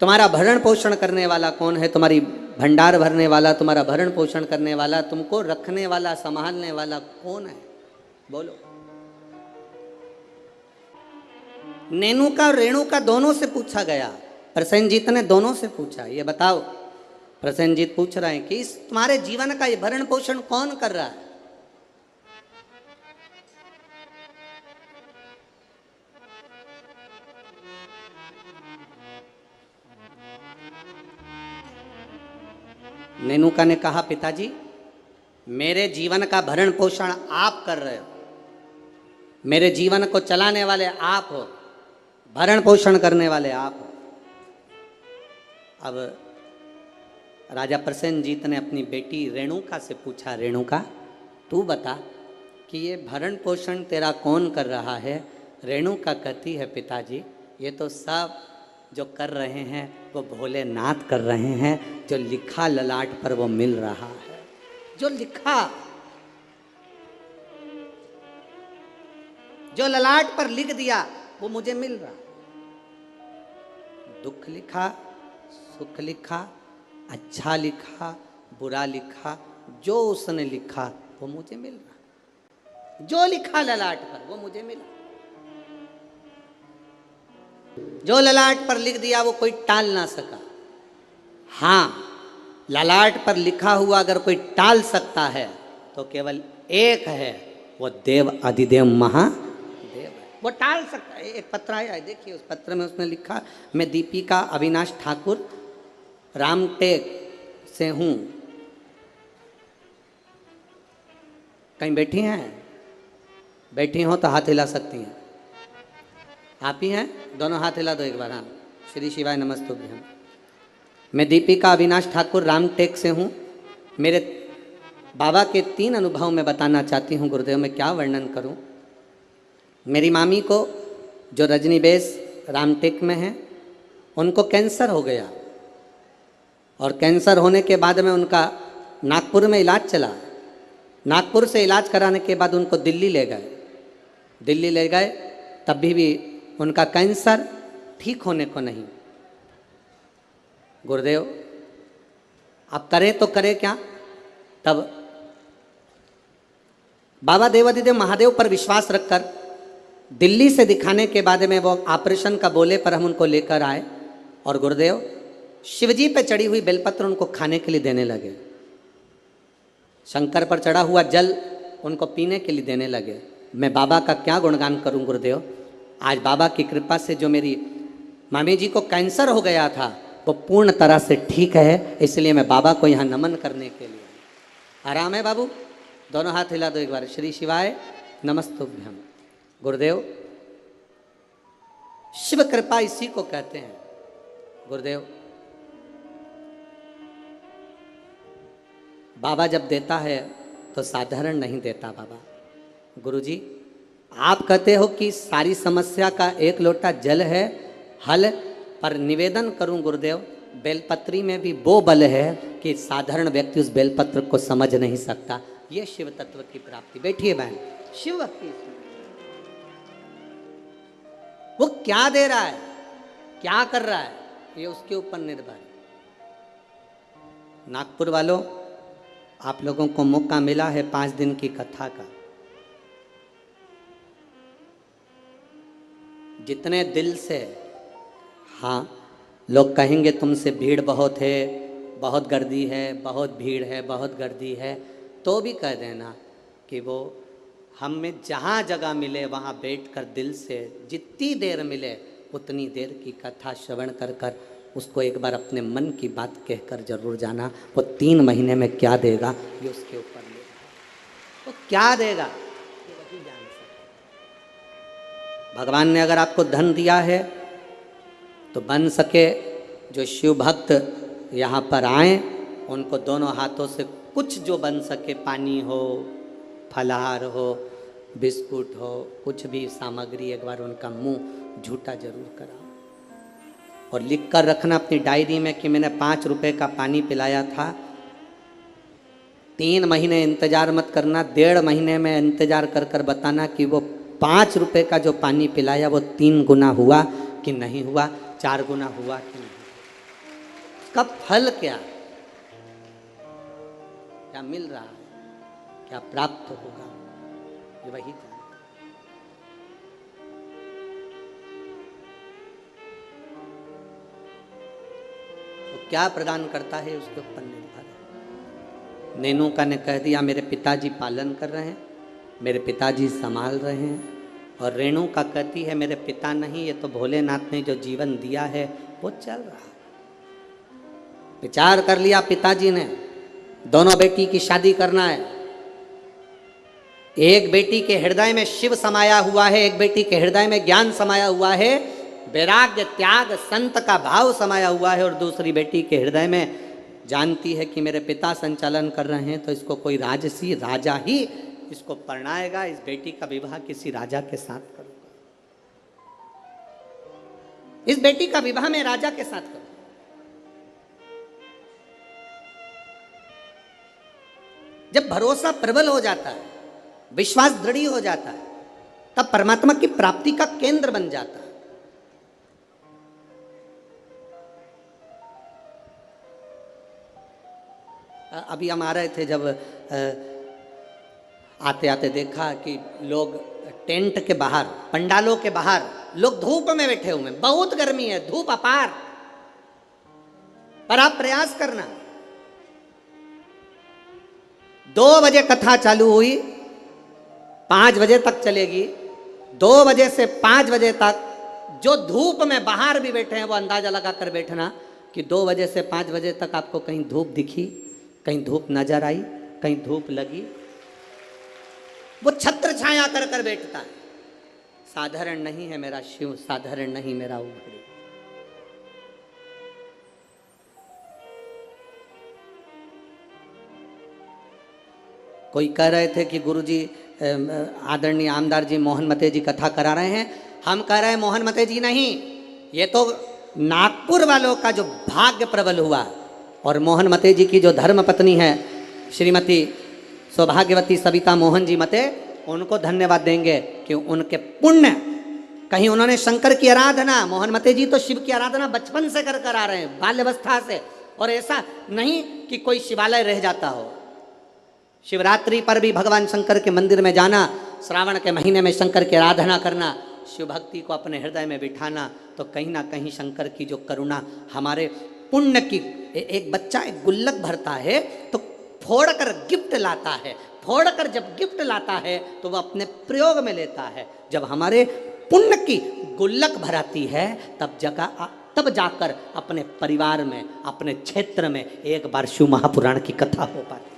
तुम्हारा भरण पोषण करने वाला कौन है? तुम्हारी भंडार भरने वाला, तुम्हारा भरण पोषण करने वाला, तुमको रखने वाला, संभालने वाला कौन है? बोलो। नेनुका और रेणुका दोनों से पूछा गया। प्रसेनजीत ने दोनों से पूछा, ये बताओ। प्रसेनजीत पूछ रहे हैं कि इस तुम्हारे जीवन का ये भरण पोषण कौन कर रहा है? नेनुका ने कहा, पिताजी मेरे जीवन का भरण पोषण आप कर रहे हो, मेरे जीवन को चलाने वाले आप हो, भरण पोषण करने वाले आप हो। अब राजा प्रसेनजीत ने अपनी बेटी रेणुका से पूछा, रेणुका तू बता कि ये भरण पोषण तेरा कौन कर रहा है? रेणुका कहती है, पिताजी ये तो सब जो कर रहे हैं वो भोलेनाथ कर रहे हैं, जो लिखा ललाट पर वो मिल रहा है, जो लिखा, जो ललाट पर लिख दिया वो मुझे मिल रहा। दुख लिखा, सुख लिखा, अच्छा लिखा, बुरा लिखा, जो उसने लिखा वो मुझे मिल रहा। जो लिखा ललाट पर वो मुझे मिला। जो ललाट पर लिख दिया वो कोई टाल ना सका। हाँ, ललाट पर लिखा हुआ अगर कोई टाल सकता है तो केवल एक है, वो देव अधिदेव महादेव है, वो टाल सकता है। एक पत्र आया है, देखिए उस पत्र में उसने लिखा, मैं दीपिका अविनाश ठाकुर रामटेक से हूँ। कहीं बैठी हैं? बैठी हो तो हाथ हिला सकती हैं। आप ही हैं? दोनों हाथ हिला दो एक बार। हाँ, श्री शिवाय नमस्तुभ्यम। मैं दीपिका अविनाश ठाकुर रामटेक से हूँ। मेरे बाबा के 3 अनुभव मैं बताना चाहती हूँ गुरुदेव, मैं क्या वर्णन करूँ। मेरी मामी को जो रजनी बेस रामटेक में है, उनको कैंसर हो गया और कैंसर होने के बाद में उनका नागपुर में इलाज चला। नागपुर से इलाज कराने के बाद उनको दिल्ली ले गए। दिल्ली ले गए तब भी उनका कैंसर ठीक होने को नहीं। गुरुदेव अब करे तो करे क्या? तब बाबा देवाधिदेव महादेव पर विश्वास रखकर दिल्ली से दिखाने के बाद में वो ऑपरेशन का बोले पर हम उनको लेकर आए और गुरुदेव शिवजी पे चढ़ी हुई बेलपत्र उनको खाने के लिए देने लगे। शंकर पर चढ़ा हुआ जल उनको पीने के लिए देने लगे। मैं बाबा का क्या गुणगान करूं गुरुदेव। आज बाबा की कृपा से जो मेरी मामी जी को कैंसर हो गया था वो पूर्ण तरह से ठीक है, इसलिए मैं बाबा को यहाँ नमन करने के लिए। आराम है बाबू? दोनों हाथ हिला दो एक बार। श्री शिवाय नमस्तुभ्यम। गुरुदेव शिव कृपा इसी को कहते हैं। गुरुदेव बाबा जब देता है तो साधारण नहीं देता बाबा। गुरुजी आप कहते हो कि सारी समस्या का एक लोटा जल है हल, पर निवेदन करूं गुरुदेव, बेलपत्री में भी वो बल है कि साधारण व्यक्ति उस बेलपत्र को समझ नहीं सकता। ये शिव तत्व की प्राप्ति। बैठिए बहन, शिव भक्ति वो क्या दे रहा है, क्या कर रहा है, ये उसके ऊपर निर्भर है। नागपुर वालों, आप लोगों को मौका मिला है 5 दिन की कथा का। जितने दिल से, हाँ लोग कहेंगे तुमसे भीड़ बहुत है, बहुत गर्दी है, बहुत भीड़ है, बहुत गर्दी है, तो भी कह देना कि वो हमें जहाँ जगह मिले वहाँ बैठकर दिल से जितनी देर मिले उतनी देर की कथा श्रवण कर कर उसको एक बार अपने मन की बात कहकर जरूर जाना। वो 3 महीने में क्या देगा ये उसके ऊपर ले, वो क्या देगा ये वही जान सकता। भगवान ने अगर आपको धन दिया है तो बन सके जो शिव भक्त यहाँ पर आए उनको दोनों हाथों से कुछ जो बन सके, पानी हो, फलाहार हो, बिस्कुट हो, कुछ भी सामग्री, एक बार उनका मुंह झूठा जरूर कराओ और लिख कर रखना अपनी डायरी में कि मैंने 5 रुपए का पानी पिलाया था। 3 महीने इंतजार मत करना, 1.5 महीने में इंतजार कर कर बताना कि वो 5 रुपए का जो पानी पिलाया वो 3 गुना हुआ कि नहीं हुआ, 4 गुना हुआ कि नहीं, उसका फल क्या क्या मिल रहा है, क्या प्राप्त होगा, ये वही जानता। तो क्या प्रदान करता है उसके ऊपर निर्भर है। नेनुका ने कह दिया मेरे पिताजी पालन कर रहे हैं, मेरे पिताजी संभाल रहे हैं, और रेणुका कहती है मेरे पिता नहीं, ये तो भोलेनाथ ने जो जीवन दिया है वो चल रहा है। विचार कर लिया पिताजी ने, दोनों बेटी की शादी करना है। एक बेटी के हृदय में शिव समाया हुआ है, एक बेटी के हृदय में ज्ञान समाया हुआ है, वैराग्य त्याग संत का भाव समाया हुआ है, और दूसरी बेटी के हृदय में जानती है कि मेरे पिता संचालन कर रहे हैं तो इसको कोई राजसी राजा ही इसको परणाएगा, इस बेटी का विवाह किसी राजा के साथ करूंगा, इस बेटी का विवाह मैं राजा के साथ करूंगा। जब भरोसा प्रबल हो जाता है, विश्वास दृढ़ हो जाता है, तब परमात्मा की प्राप्ति का केंद्र बन जाता है। अभी हम आ रहे थे, जब आते आते देखा कि लोग टेंट के बाहर, पंडालों के बाहर लोग धूप में बैठे हुए हैं, बहुत गर्मी है, धूप अपार, पर आप प्रयास करना। 2 बजे कथा चालू हुई, 5 बजे तक चलेगी, 2 बजे से 5 बजे तक जो धूप में बाहर भी बैठे हैं वो अंदाजा लगा कर बैठना कि 2 बजे से 5 बजे तक आपको कहीं धूप दिखी, कहीं धूप नजर आई, कहीं धूप लगी, वो छत्र छाया कर कर बैठता है। साधारण नहीं है मेरा शिव, साधारण नहीं मेरा उघड़ी। कोई कह रहे थे कि गुरुजी आदरणीय आमदार जी मोहन मते जी कथा करा रहे हैं, हम कह रहे हैं मोहन मते जी नहीं, ये तो नागपुर वालों का जो भाग्य प्रबल हुआ, और मोहन मते जी की जो धर्म पत्नी है श्रीमती सौभाग्यवती सविता मोहन जी मते, उनको धन्यवाद देंगे कि उनके पुण्य, कहीं उन्होंने शंकर की आराधना, मोहन मते जी तो शिव की आराधना बचपन से कर कर आ रहे हैं, बाल्यावस्था से, और ऐसा नहीं कि कोई शिवालय रह जाता हो। शिवरात्रि पर भी भगवान शंकर के मंदिर में जाना, श्रावण के महीने में शंकर की आराधना करना, शिव भक्ति को अपने हृदय में बिठाना, तो कहीं ना कहीं शंकर की जो करुणा हमारे पुण्य की। एक बच्चा एक गुल्लक भरता है तो फोड़ कर गिफ्ट लाता है, फोड़ कर जब गिफ्ट लाता है तो वह अपने प्रयोग में लेता है। जब हमारे पुण्य की गुल्लक भराती है तब जाकर अपने परिवार में, अपने क्षेत्र में एक बार शिव महापुराण की कथा हो पाती,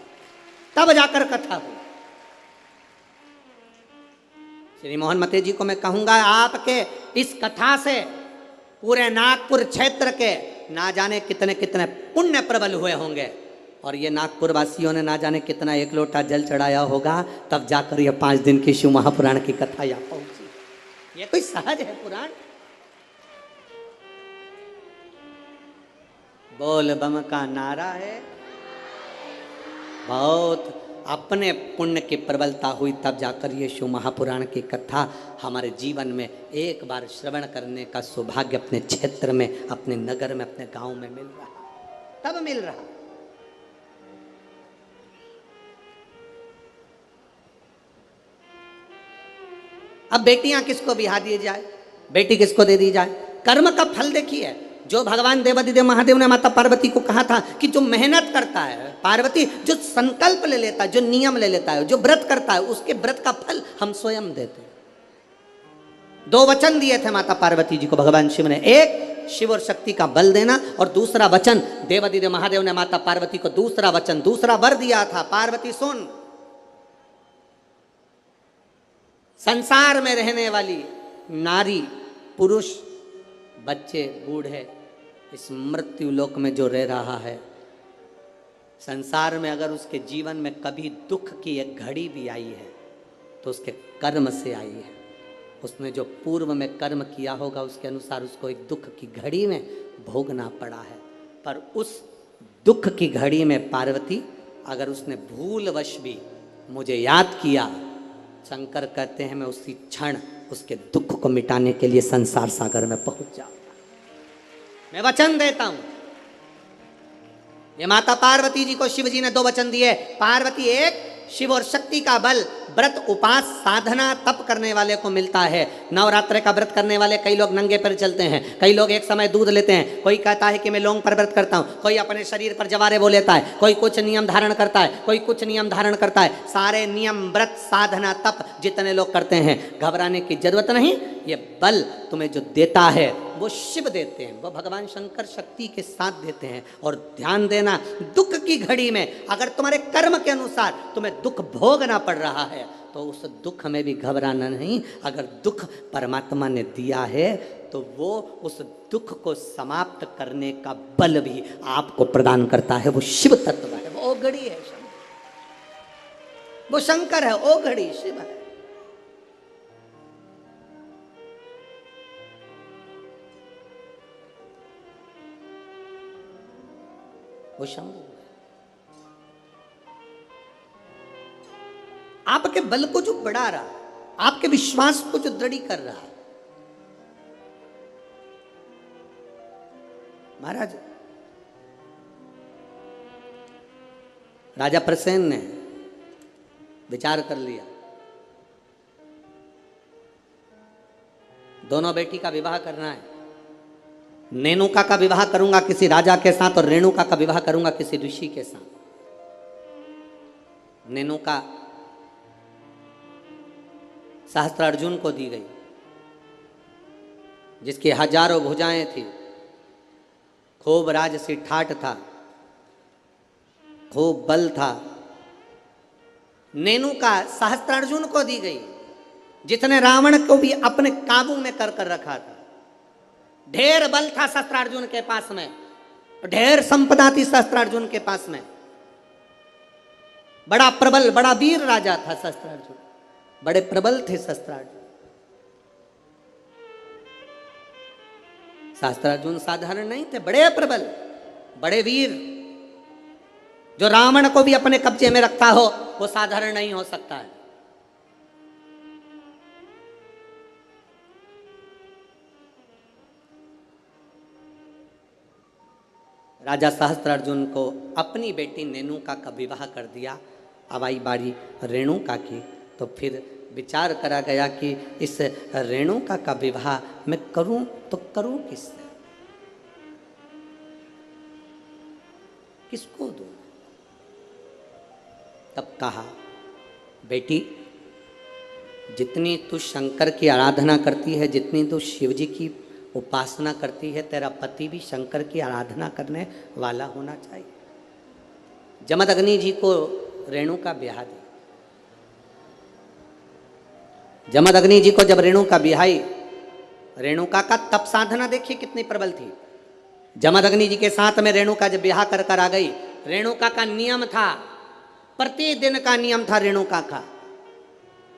तब जाकर कथा हो। श्री मोहन मते जी को मैं कहूंगा, आपके इस कथा से पूरे नागपुर क्षेत्र के ना जाने कितने कितने पुण्य प्रबल हुए होंगे, और ये नागपुर वासियों ने ना जाने कितना 1 लोटा जल चढ़ाया होगा, तब जाकर ये 5 दिन की शिव महापुराण की कथा यहाँ पहुंची। ये कोई सहज है पुराण? बोल बम का नारा है, बहुत अपने पुण्य की प्रबलता हुई, तब जाकर ये शिव महापुराण की कथा हमारे जीवन में एक बार श्रवण करने का सौभाग्य अपने क्षेत्र में, अपने नगर में, अपने गांव में मिल रहा, तब मिल रहा। अब बेटियां किसको बिहा दी जाए, बेटी किसको दे दी जाए? कर्म का फल देखिए। जो भगवान देवादिदेव महादेव ने माता पार्वती को कहा था कि जो मेहनत करता है, पार्वती जो संकल्प ले लेता है, जो नियम ले लेता है, जो व्रत करता है, उसके व्रत का फल हम स्वयं देते हैं। 2 वचन दिए थे माता पार्वती जी को भगवान शिव ने, एक शिव और शक्ति का बल देना, और दूसरा वचन देवादिदेव महादेव ने माता पार्वती को दूसरा वचन, दूसरा वर दिया था, पार्वती सुन, संसार में रहने वाली नारी, पुरुष, बच्चे, बूढ़े, इस मृत्यु लोक में जो रह रहा है, संसार में अगर उसके जीवन में कभी दुख की एक घड़ी भी आई है तो उसके कर्म से आई है। उसने जो पूर्व में कर्म किया होगा उसके अनुसार उसको एक दुख की घड़ी में भोगना पड़ा है। पर उस दुख की घड़ी में पार्वती, अगर उसने भूलवश भी मुझे याद किया, शंकर कहते हैं मैं उसी क्षण उसके दुख को मिटाने के लिए संसार सागर में पहुंच जाऊंगा। मैं वचन देता हूं। ये माता पार्वती जी को शिव जी ने 2 वचन दिए। पार्वती एक, शिव और शक्ति का बल व्रत उपास साधना तप करने वाले को मिलता है। नवरात्र का व्रत करने वाले कई लोग नंगे पर चलते हैं, कई लोग एक समय दूध लेते हैं, कोई कहता है कि मैं लौंग पर व्रत करता हूं, कोई अपने शरीर पर जवारे वो लेता है, कोई कुछ नियम धारण करता है, कोई कुछ नियम धारण करता है। सारे नियम व्रत साधना तप जितने लोग करते हैं, घबराने की जरूरत नहीं। ये बल तुम्हें जो देता है वो शिव देते हैं, वो भगवान शंकर शक्ति के साथ देते हैं। और ध्यान देना, दुख की घड़ी में अगर तुम्हारे कर्म के अनुसार तुम्हें दुख भोगना पड़ रहा है तो उस दुख में भी घबराना नहीं। अगर दुख परमात्मा ने दिया है तो वो उस दुख को समाप्त करने का बल भी आपको प्रदान करता है। वो शिव तत्व है, वो ओघड़ी है, वो शंकर है, ओघड़ी शिव है। वो शंभु है। आपके बल को जो बढ़ा रहा, आपके विश्वास को जो दृढ़ कर रहा। महाराज राजा प्रसेन ने विचार कर लिया, दोनों बेटी का विवाह करना है। नेनुका का विवाह करूंगा किसी राजा के साथ और रेणुका का विवाह करूंगा किसी ऋषि के साथ। नेनुका सहस्त्रार्जुन को दी गई, जिसकी हजारों भुजाएं थी, खूब राजसी ठाठ था, खूब बल था। नेनुका सहस्त्रार्जुन को दी गई, जितने रावण को भी अपने काबू में कर रखा था। ढेर बल था सहस्त्रार्जुन के पास में, ढेर संपदा थी सहस्त्रार्जुन के पास में। बड़ा प्रबल, बड़ा वीर राजा था सहस्त्रार्जुन, बड़े प्रबल थे सहस्त्रार्जुन। सहस्त्रार्जुन साधारण नहीं थे, बड़े प्रबल, बड़े वीर। जो रावण को भी अपने कब्जे में रखता हो वो साधारण नहीं हो सकता है। राजा सहस्त्रार्जुन को अपनी बेटी नेनुका का विवाह कर दिया। अब आई बारी रेणुका की, तो फिर विचार करा गया कि इस रेणुका का विवाह मैं करूं तो करूं किससे, किसको दूं। तब कहा, बेटी जितनी तू शंकर की आराधना करती है, जितनी तू शिव जी की उपासना करती है, तेरा पति भी शंकर की आराधना करने वाला होना चाहिए। जमदग्नि जी को रेणुका ब्याह दी। जमदग्नि जी को जब रेणुका ब्याही, रेणुका का तप साधना देखिए कितनी प्रबल थी। जमदग्नि जी के साथ में रेणुका जब ब्याह कर आ गई, रेणुका का नियम था, प्रतिदिन का नियम था रेणुका का,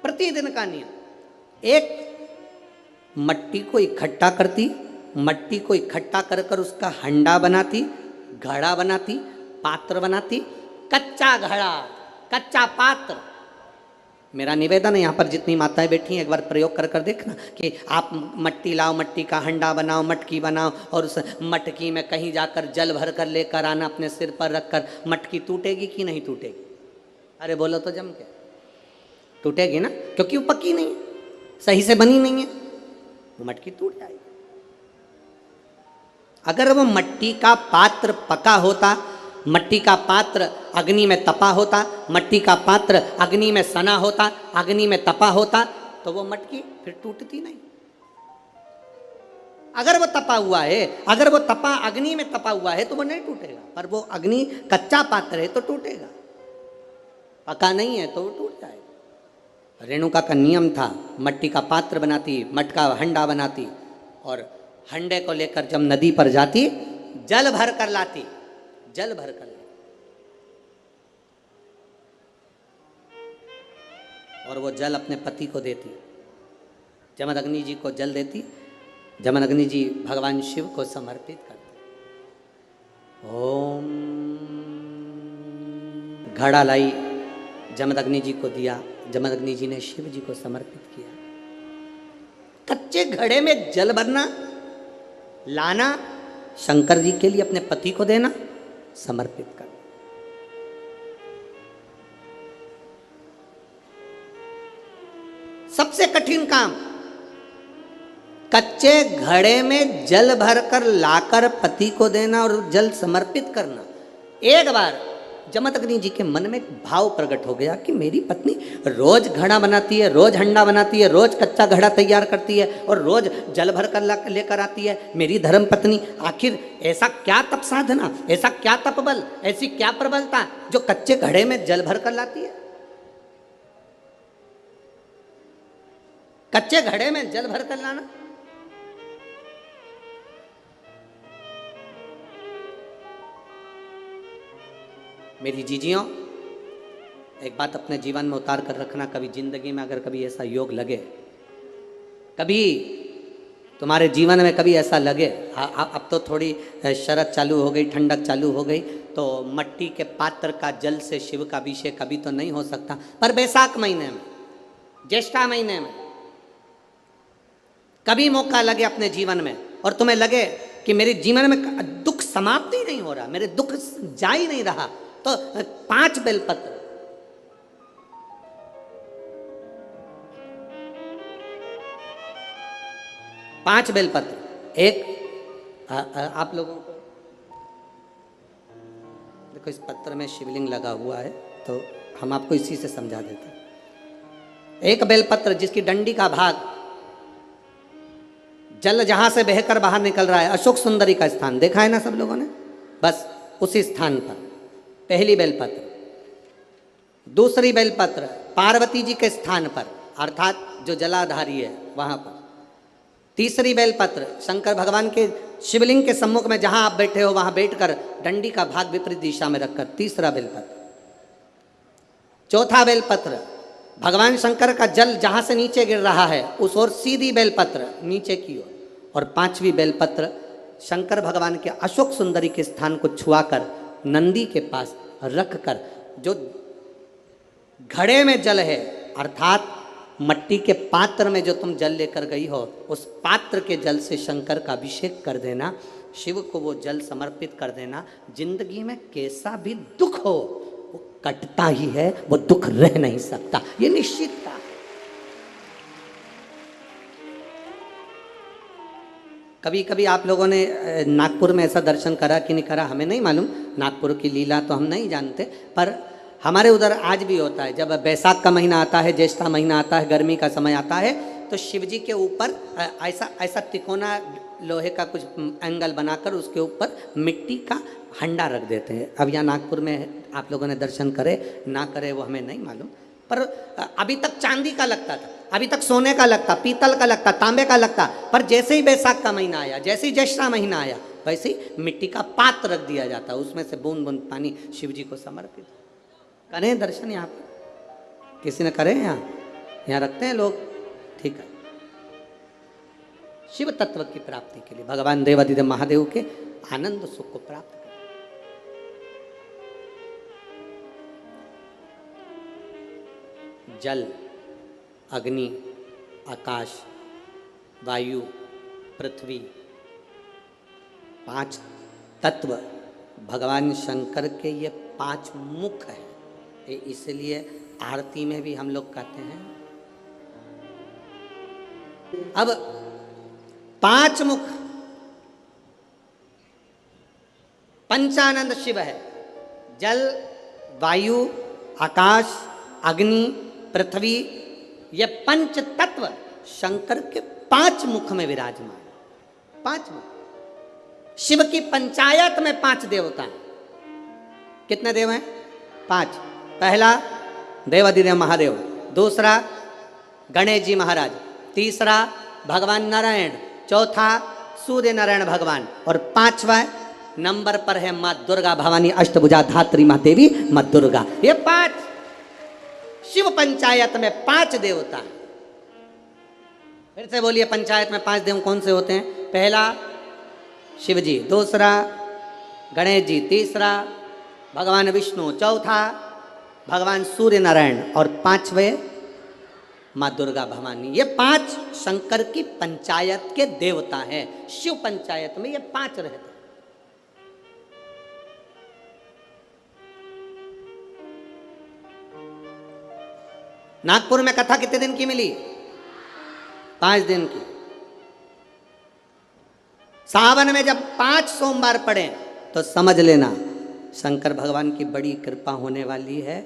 प्रतिदिन का नियम। एक मट्टी को इकट्ठा करती, मट्टी को इकट्ठा कर कर उसका हंडा बनाती, घड़ा बनाती, पात्र बनाती, कच्चा घड़ा, कच्चा पात्र। मेरा निवेदन है, यहाँ पर जितनी माताएं बैठी हैं एक बार प्रयोग कर कर देखना कि आप मट्टी लाओ, मट्टी का हंडा बनाओ, मटकी बनाओ और उस मटकी में कहीं जाकर जल भर कर लेकर आना, अपने सिर पर रखकर। मटकी टूटेगी कि नहीं टूटेगी? अरे बोलो तो जम के टूटेगी ना, क्योंकि वो पक्की नहीं है, सही से बनी नहीं है, वो मटकी टूट जाएगी। अगर वो मट्टी का पात्र पका होता, मट्टी का पात्र अग्नि में तपा होता, मट्टी का पात्र अग्नि में सना होता, अग्नि में तपा होता, तो वो मटकी फिर टूटती नहीं। अगर वो तपा हुआ है, अगर वो तपा अग्नि में तपा हुआ है तो वो नहीं टूटेगा, पर वो अग्नि कच्चा पात्र है तो टूटेगा, पका नहीं है तो वो टूट जाएगा। रेणुका का नियम था, मट्टी का पात्र बनाती, मटका हंडा बनाती और हंडे को लेकर जब नदी पर जाती, जल भर कर लाती, जल भर कर लाती और वो जल अपने पति को देती। जमदग्नि जी को जल देती, जमदग्नि जी भगवान शिव को समर्पित करते। ओम। घड़ा लाई, जमदग्नि जी को दिया, जमदग्नि जी ने शिव जी को समर्पित किया। कच्चे घड़े में जल भरना, लाना, शंकर जी के लिए अपने पति को देना, समर्पित करना। सबसे कठिन काम, कच्चे घड़े में जल भरकर लाकर पति को देना और जल समर्पित करना। एक बार जमदग्नि जी के मन में एक भाव प्रकट हो गया कि मेरी पत्नी रोज घड़ा बनाती है, रोज हंडा बनाती है, रोज कच्चा घड़ा तैयार करती है और रोज जल भर कर लेकर आती है। मेरी धर्म पत्नी, आखिर ऐसा क्या तप साधना, ऐसा क्या तप बल, ऐसी क्या प्रबलता जो कच्चे घड़े में जल भर कर लाती है? कच्चे घड़े में जल भर कर लाना। मेरी जीजियों, एक बात अपने जीवन में उतार कर रखना, कभी जिंदगी में अगर कभी ऐसा योग लगे, कभी तुम्हारे जीवन में कभी ऐसा लगे, अब तो थोड़ी शरद चालू हो गई, ठंडक चालू हो गई, तो मट्टी के पात्र का जल से शिव का अभिषेक कभी तो नहीं हो सकता, पर बैसाख महीने में, ज्येष्ठा महीने में कभी मौका लगे अपने जीवन में और तुम्हें लगे कि मेरे जीवन में दुख समाप्त ही नहीं हो रहा, मेरे दुख जा ही नहीं रहा, तो 5 बेलपत्र, एक आप लोगों को देखो, इस पत्र में शिवलिंग लगा हुआ है तो हम आपको इसी से समझा देते हैं। एक बेलपत्र जिसकी डंडी का भाग जल जहां से बहकर बाहर निकल रहा है, अशोक सुंदरी का स्थान देखा है ना सब लोगों ने, बस उसी स्थान पर पहली बेलपत्र। दूसरी बेलपत्र पार्वती जी के स्थान पर, अर्थात जो जलाधारी है वहां पर। तीसरी बेलपत्र शंकर भगवान के शिवलिंग के सम्मुख में जहां आप बैठे हो वहां बैठकर डंडी का भाग विपरीत दिशा में रखकर, तीसरा बेलपत्र। चौथा बेलपत्र भगवान शंकर का जल जहां से नीचे गिर रहा है उस ओर सीधी बेलपत्र नीचे की ओर। और 5वीं बेलपत्र शंकर भगवान के अशोक सुंदरी के स्थान को छुआकर नंदी के पास रखकर, जो घड़े में जल है अर्थात मट्टी के पात्र में जो तुम जल लेकर गई हो, उस पात्र के जल से शंकर का अभिषेक कर देना, शिव को वो जल समर्पित कर देना। जिंदगी में कैसा भी दुख हो वो कटता ही है, वो दुख रह नहीं सकता, ये निश्चित था। कभी कभी आप लोगों ने नागपुर में ऐसा दर्शन करा कि नहीं करा हमें नहीं मालूम, नागपुर की लीला तो हम नहीं जानते, पर हमारे उधर आज भी होता है। जब बैसाख का महीना आता है, ज्येष्ठा महीना आता है, गर्मी का समय आता है, तो शिव जी के ऊपर ऐसा तिकोना लोहे का कुछ एंगल बनाकर उसके ऊपर मिट्टी का हंडा रख देते हैं। अब यहाँ नागपुर में आप लोगों ने दर्शन करे ना करे वो हमें नहीं मालूम, पर अभी तक चांदी का लगता था, अभी तक सोने का लगता, पीतल का लगता, तांबे का लगता, पर जैसे ही बैसाख का महीना आया, जैसे ही ज्येष्ठा महीना आया, वैसे ही मिट्टी का पात्र रख दिया जाता, उसमें से बूंद बूंद पानी शिव जी को समर्पित। करें दर्शन यहाँ पर, किसी ने करे यहाँ रखते हैं लोग, ठीक है। शिव तत्व की प्राप्ति के लिए भगवान देवादिदेव महादेव के आनंद सुख को प्राप्त करें। जल, अग्नि, आकाश, वायु, पृथ्वी, 5 तत्व भगवान शंकर के ये 5 मुख है। इसलिए आरती में भी हम लोग कहते हैं। अब 5 मुख पंचानंद शिव है। जल, वायु, आकाश, अग्नि, पृथ्वी, ये 5 तत्व शंकर के 5 मुख में विराजमान। 5 मुख। शिव की पंचायत में 5 देवता हैं। कितने देव हैं? 5। पहला देवादिदेव महादेव, दूसरा गणेश जी महाराज, तीसरा भगवान नारायण, चौथा सूर्य नारायण भगवान, और 5वां नंबर पर है माँ दुर्गा भवानी, अष्टभुजा धात्री माँ देवी माँ दुर्गा। ये 5 शिव पंचायत में 5 देवता हैं। फिर से बोलिए, पंचायत में 5 देव कौन से होते हैं? पहला शिव जी, दूसरा गणेश जी, तीसरा भगवान विष्णु, चौथा भगवान सूर्य नारायण और 5वें माँ दुर्गा भवानी। ये 5 शंकर की पंचायत के देवता हैं। शिव पंचायत में ये 5 रहते हैं। नागपुर में कथा कितने दिन की मिली? 5 दिन की। सावन में जब 5 सोमवार पड़े तो समझ लेना शंकर भगवान की बड़ी कृपा होने वाली है।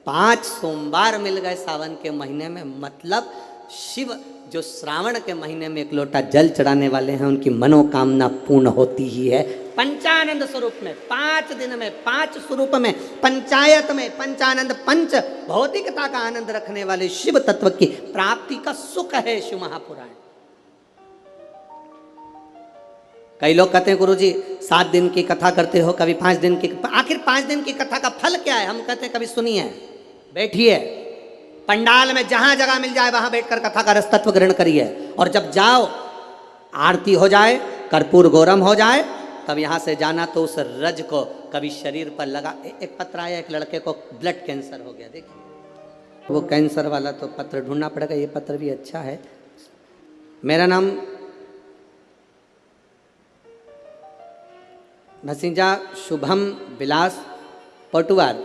5 सोमवार मिल गए सावन के महीने में, मतलब शिव जो श्रावण के महीने में 1 लोटा जल चढ़ाने वाले हैं उनकी मनोकामना पूर्ण होती ही है। पंचानंद स्वरूप में 5 दिन में 5 स्वरूप में पंचायत में पंचानंद पंच भौतिकता का आनंद रखने वाले शिव तत्व की प्राप्ति का सुख है शिव महापुराण। कई लोग कहते हैं गुरुजी 7 दिन की कथा करते हो, कभी 5 दिन की, आखिर 5 दिन की कथा का फल क्या है? हम कहते हैं कभी सुनिए, बैठिए, पंडाल में जहां जगह मिल जाए वहां बैठकर कथा का रस तत्व ग्रहण करिए, और जब जाओ आरती हो जाए, कर्पूर गौरम हो जाए, तब यहां से जाना तो उस रज को कभी शरीर पर लगा। एक पत्र आया, एक लड़के को ब्लड कैंसर हो गया, देखिए वो कैंसर वाला तो पत्र ढूंढना पड़ेगा, ये पत्र भी अच्छा है। मेरा नाम भसीजा शुभम विलास पटुआर,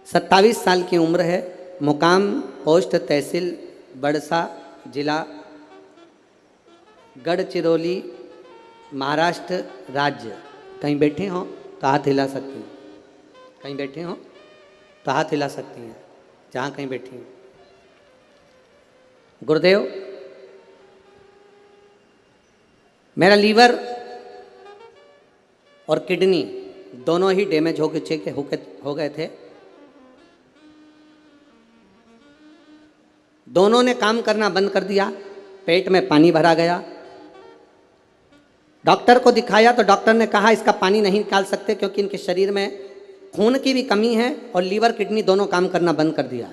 27 साल की उम्र है, मुकाम पोस्ट तहसील बड़सा, जिला गढ़चिरौली, महाराष्ट्र राज्य। कहीं बैठे हो तो हाथ हिला सकती हैं, कहीं बैठे हो तो हाथ हिला सकती हैं, जहाँ कहीं बैठी हो। गुरुदेव, मेरा लीवर और किडनी दोनों ही डैमेज हो गए थे। दोनों ने काम करना बंद कर दिया, पेट में पानी भरा गया। डॉक्टर को दिखाया तो डॉक्टर ने कहा इसका पानी नहीं निकाल सकते क्योंकि इनके शरीर में खून की भी कमी है और लीवर किडनी दोनों काम करना बंद कर दिया।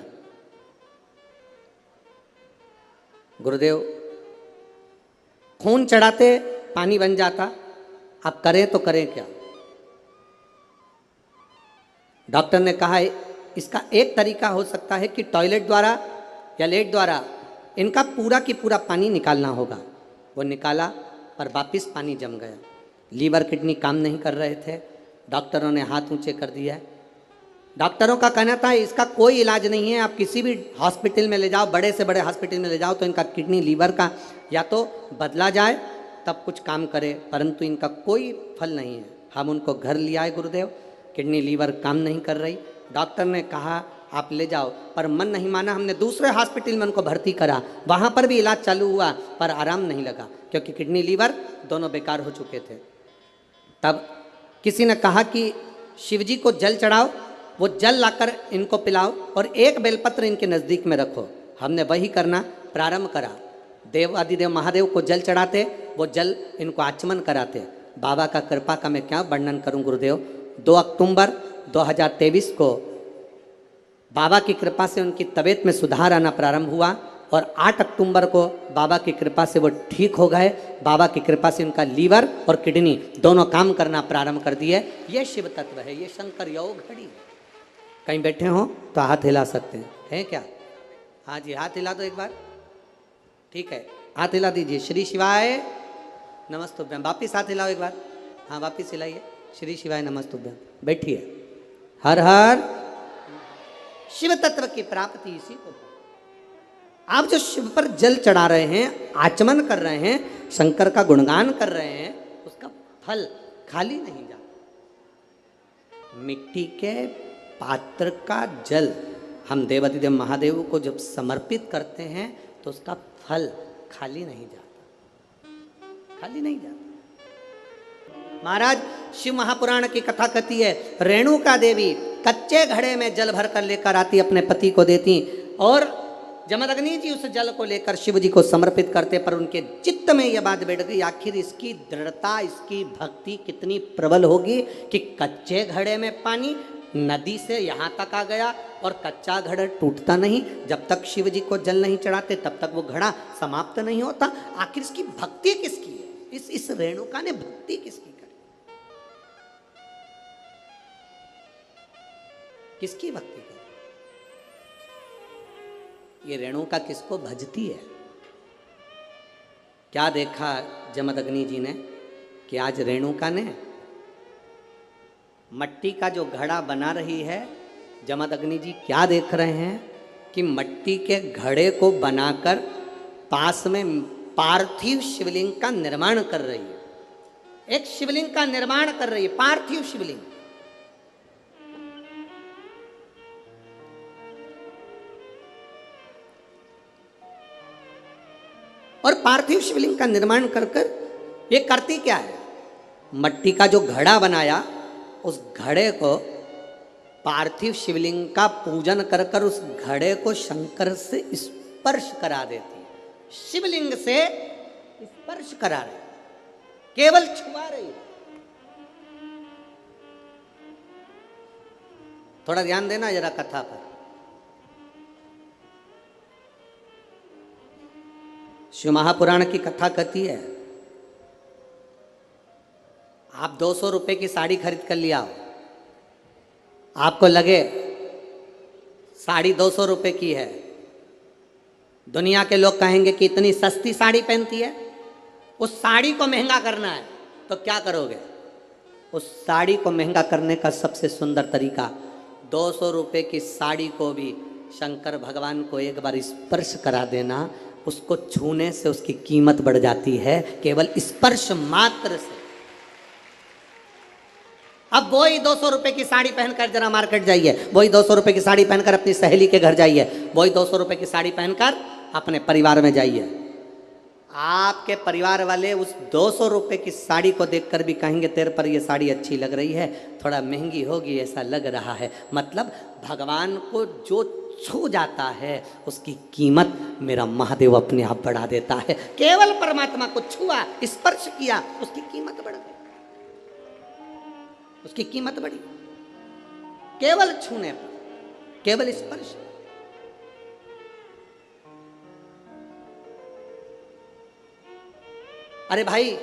गुरुदेव, खून चढ़ाते पानी बन जाता, अब करें तो करें क्या? डॉक्टर ने कहा इसका एक तरीका हो सकता है कि टॉयलेट द्वारा या लेट द्वारा इनका पूरा की पूरा पानी निकालना होगा। वो निकाला पर वापिस पानी जम गया। लीवर किडनी काम नहीं कर रहे थे, डॉक्टरों ने हाथ ऊंचे कर दिया। डॉक्टरों का कहना था इसका कोई इलाज नहीं है, आप किसी भी हॉस्पिटल में ले जाओ, बड़े से बड़े हॉस्पिटल में ले जाओ तो इनका किडनी लीवर का या तो बदला जाए तब कुछ काम करे, परंतु इनका कोई फल नहीं है। हम उनको घर ले आए गुरुदेव, किडनी लीवर काम नहीं कर रही। डॉक्टर ने कहा आप ले जाओ, पर मन नहीं माना। हमने दूसरे हॉस्पिटल में उनको भर्ती करा, वहाँ पर भी इलाज चालू हुआ पर आराम नहीं लगा क्योंकि किडनी लीवर दोनों बेकार हो चुके थे। तब किसी ने कहा कि शिवजी को जल चढ़ाओ, वो जल लाकर इनको पिलाओ और एक बेलपत्र इनके नज़दीक में रखो। हमने वही करना प्रारंभ करा। देव आदिदेव महादेव को जल चढ़ाते, वो जल इनको आचमन कराते। बाबा का कृपा का मैं क्या वर्णन करूं गुरुदेव। 2 अक्टूबर 2023 को बाबा की कृपा से उनकी तबीयत में सुधार आना प्रारंभ हुआ और 8 अक्टूबर को बाबा की कृपा से वो ठीक हो गए। बाबा की कृपा से उनका लीवर और किडनी दोनों काम करना प्रारंभ कर दिए। ये शिव तत्व है, ये शंकर योग घड़ी। कहीं बैठे हो तो हाथ हिला सकते हैं क्या? हाँ जी, हाथ हिला दो एक बार। ठीक है, हाथ हिला दीजिए। श्री शिवाय नमस्तुभ्यम। वापिस हाथ हिलाओ एक बार। हाँ, वापिस हिलाइए। श्री शिवाय नमस्तुभ्यम। बैठिए। हर हर शिव तत्व की प्राप्ति इसी को। आप जो शिव पर जल चढ़ा रहे हैं, आचमन कर रहे हैं, शंकर का गुणगान कर रहे हैं, उसका फल खाली नहीं जाता। मिट्टी के पात्र का जल हम देवाधिदेव महादेव को जब समर्पित करते हैं तो उसका फल खाली नहीं जाता, खाली नहीं जाता। महाराज शिव महापुराण की कथा कहती है, रेणुका देवी कच्चे घड़े में जल भर कर लेकर आती, अपने पति को देती और जमदग्नि जी उस जल को लेकर शिव जी को समर्पित करते। पर उनके चित्त में यह बात बैठ गई, आखिर इसकी दृढ़ता, इसकी भक्ति कितनी प्रबल होगी कि कच्चे घड़े में पानी नदी से यहाँ तक आ गया और कच्चा घड़ा टूटता नहीं, जब तक शिव जी को जल नहीं चढ़ाते तब तक वो घड़ा समाप्त नहीं होता। आखिर इसकी भक्ति किसकी है? इस रेणुका ने भक्ति किसकी करी? किसकी भक्ति करी? ये रेणुका किसको भजती है? क्या देखा जमदग्नि जी ने कि आज रेणुका ने मट्टी का जो घड़ा बना रही है, जमदग्नि जी क्या देख रहे हैं कि मट्टी के घड़े को बनाकर पास में पार्थिव शिवलिंग का निर्माण कर रही है। एक शिवलिंग का निर्माण कर रही है, पार्थिव शिवलिंग। और पार्थिव शिवलिंग का निर्माण कर कर ये करती क्या है? मट्टी का जो घड़ा बनाया, उस घड़े को पार्थिव शिवलिंग का पूजन कर कर उस घड़े को शंकर से स्पर्श करा देती है। शिवलिंग से स्पर्श करा रही, केवल छुआ रही। थोड़ा ध्यान देना जरा कथा पर। शिव महापुराण की कथा कहती है, आप 200 रुपए की साड़ी खरीद कर लिया हो, आपको लगे साड़ी 200 रुपए की है, दुनिया के लोग कहेंगे कि इतनी सस्ती साड़ी पहनती है, उस साड़ी को महंगा करना है, तो क्या करोगे? उस साड़ी को महंगा करने का सबसे सुंदर तरीका, 200 रुपए की साड़ी को भी शंकर भगवान को एक बार स्पर्श करा देना। उसको छूने से उसकी कीमत बढ़ जाती है, केवल स्पर्श मात्र से। अब वही 200 रुपए की साड़ी पहनकर जरा मार्केट जाइए, वही 200 रुपए की साड़ी पहनकर अपनी सहेली के घर जाइए, वही 200 रुपए की साड़ी पहनकर अपने परिवार में जाइए। आपके परिवार वाले उस 200 रुपए की साड़ी को देखकर भी कहेंगे तेरे पर ये साड़ी अच्छी लग रही है, थोड़ा महंगी होगी ऐसा लग रहा है। मतलब भगवान को जो छू जाता है उसकी कीमत मेरा महादेव अपने आप बढ़ा देता है। केवल परमात्मा को छुआ, स्पर्श किया, उसकी कीमत बढ़ गई, उसकी कीमत बढ़ी। केवल छूने पर, केवल स्पर्श। अरे भाई,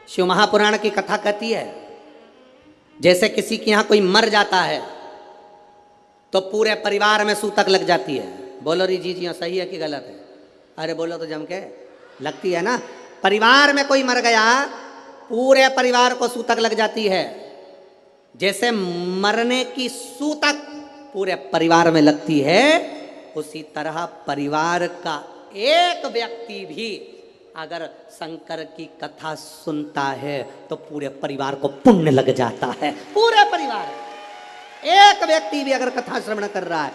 शिव महापुराण की कथा कहती है, जैसे किसी के यहां कोई मर जाता है तो पूरे परिवार में सूतक लग जाती है। बोलो री जी सही है कि गलत है? अरे बोलो तो जम के। लगती है ना? परिवार में कोई मर गया, पूरे परिवार को सूतक लग जाती है। जैसे मरने की सूतक पूरे परिवार में लगती है, उसी तरह परिवार का एक व्यक्ति भी अगर शंकर की कथा सुनता है तो पूरे परिवार को पुण्य लग जाता है। पूरे परिवार, एक व्यक्ति भी अगर कथा श्रवण कर रहा है,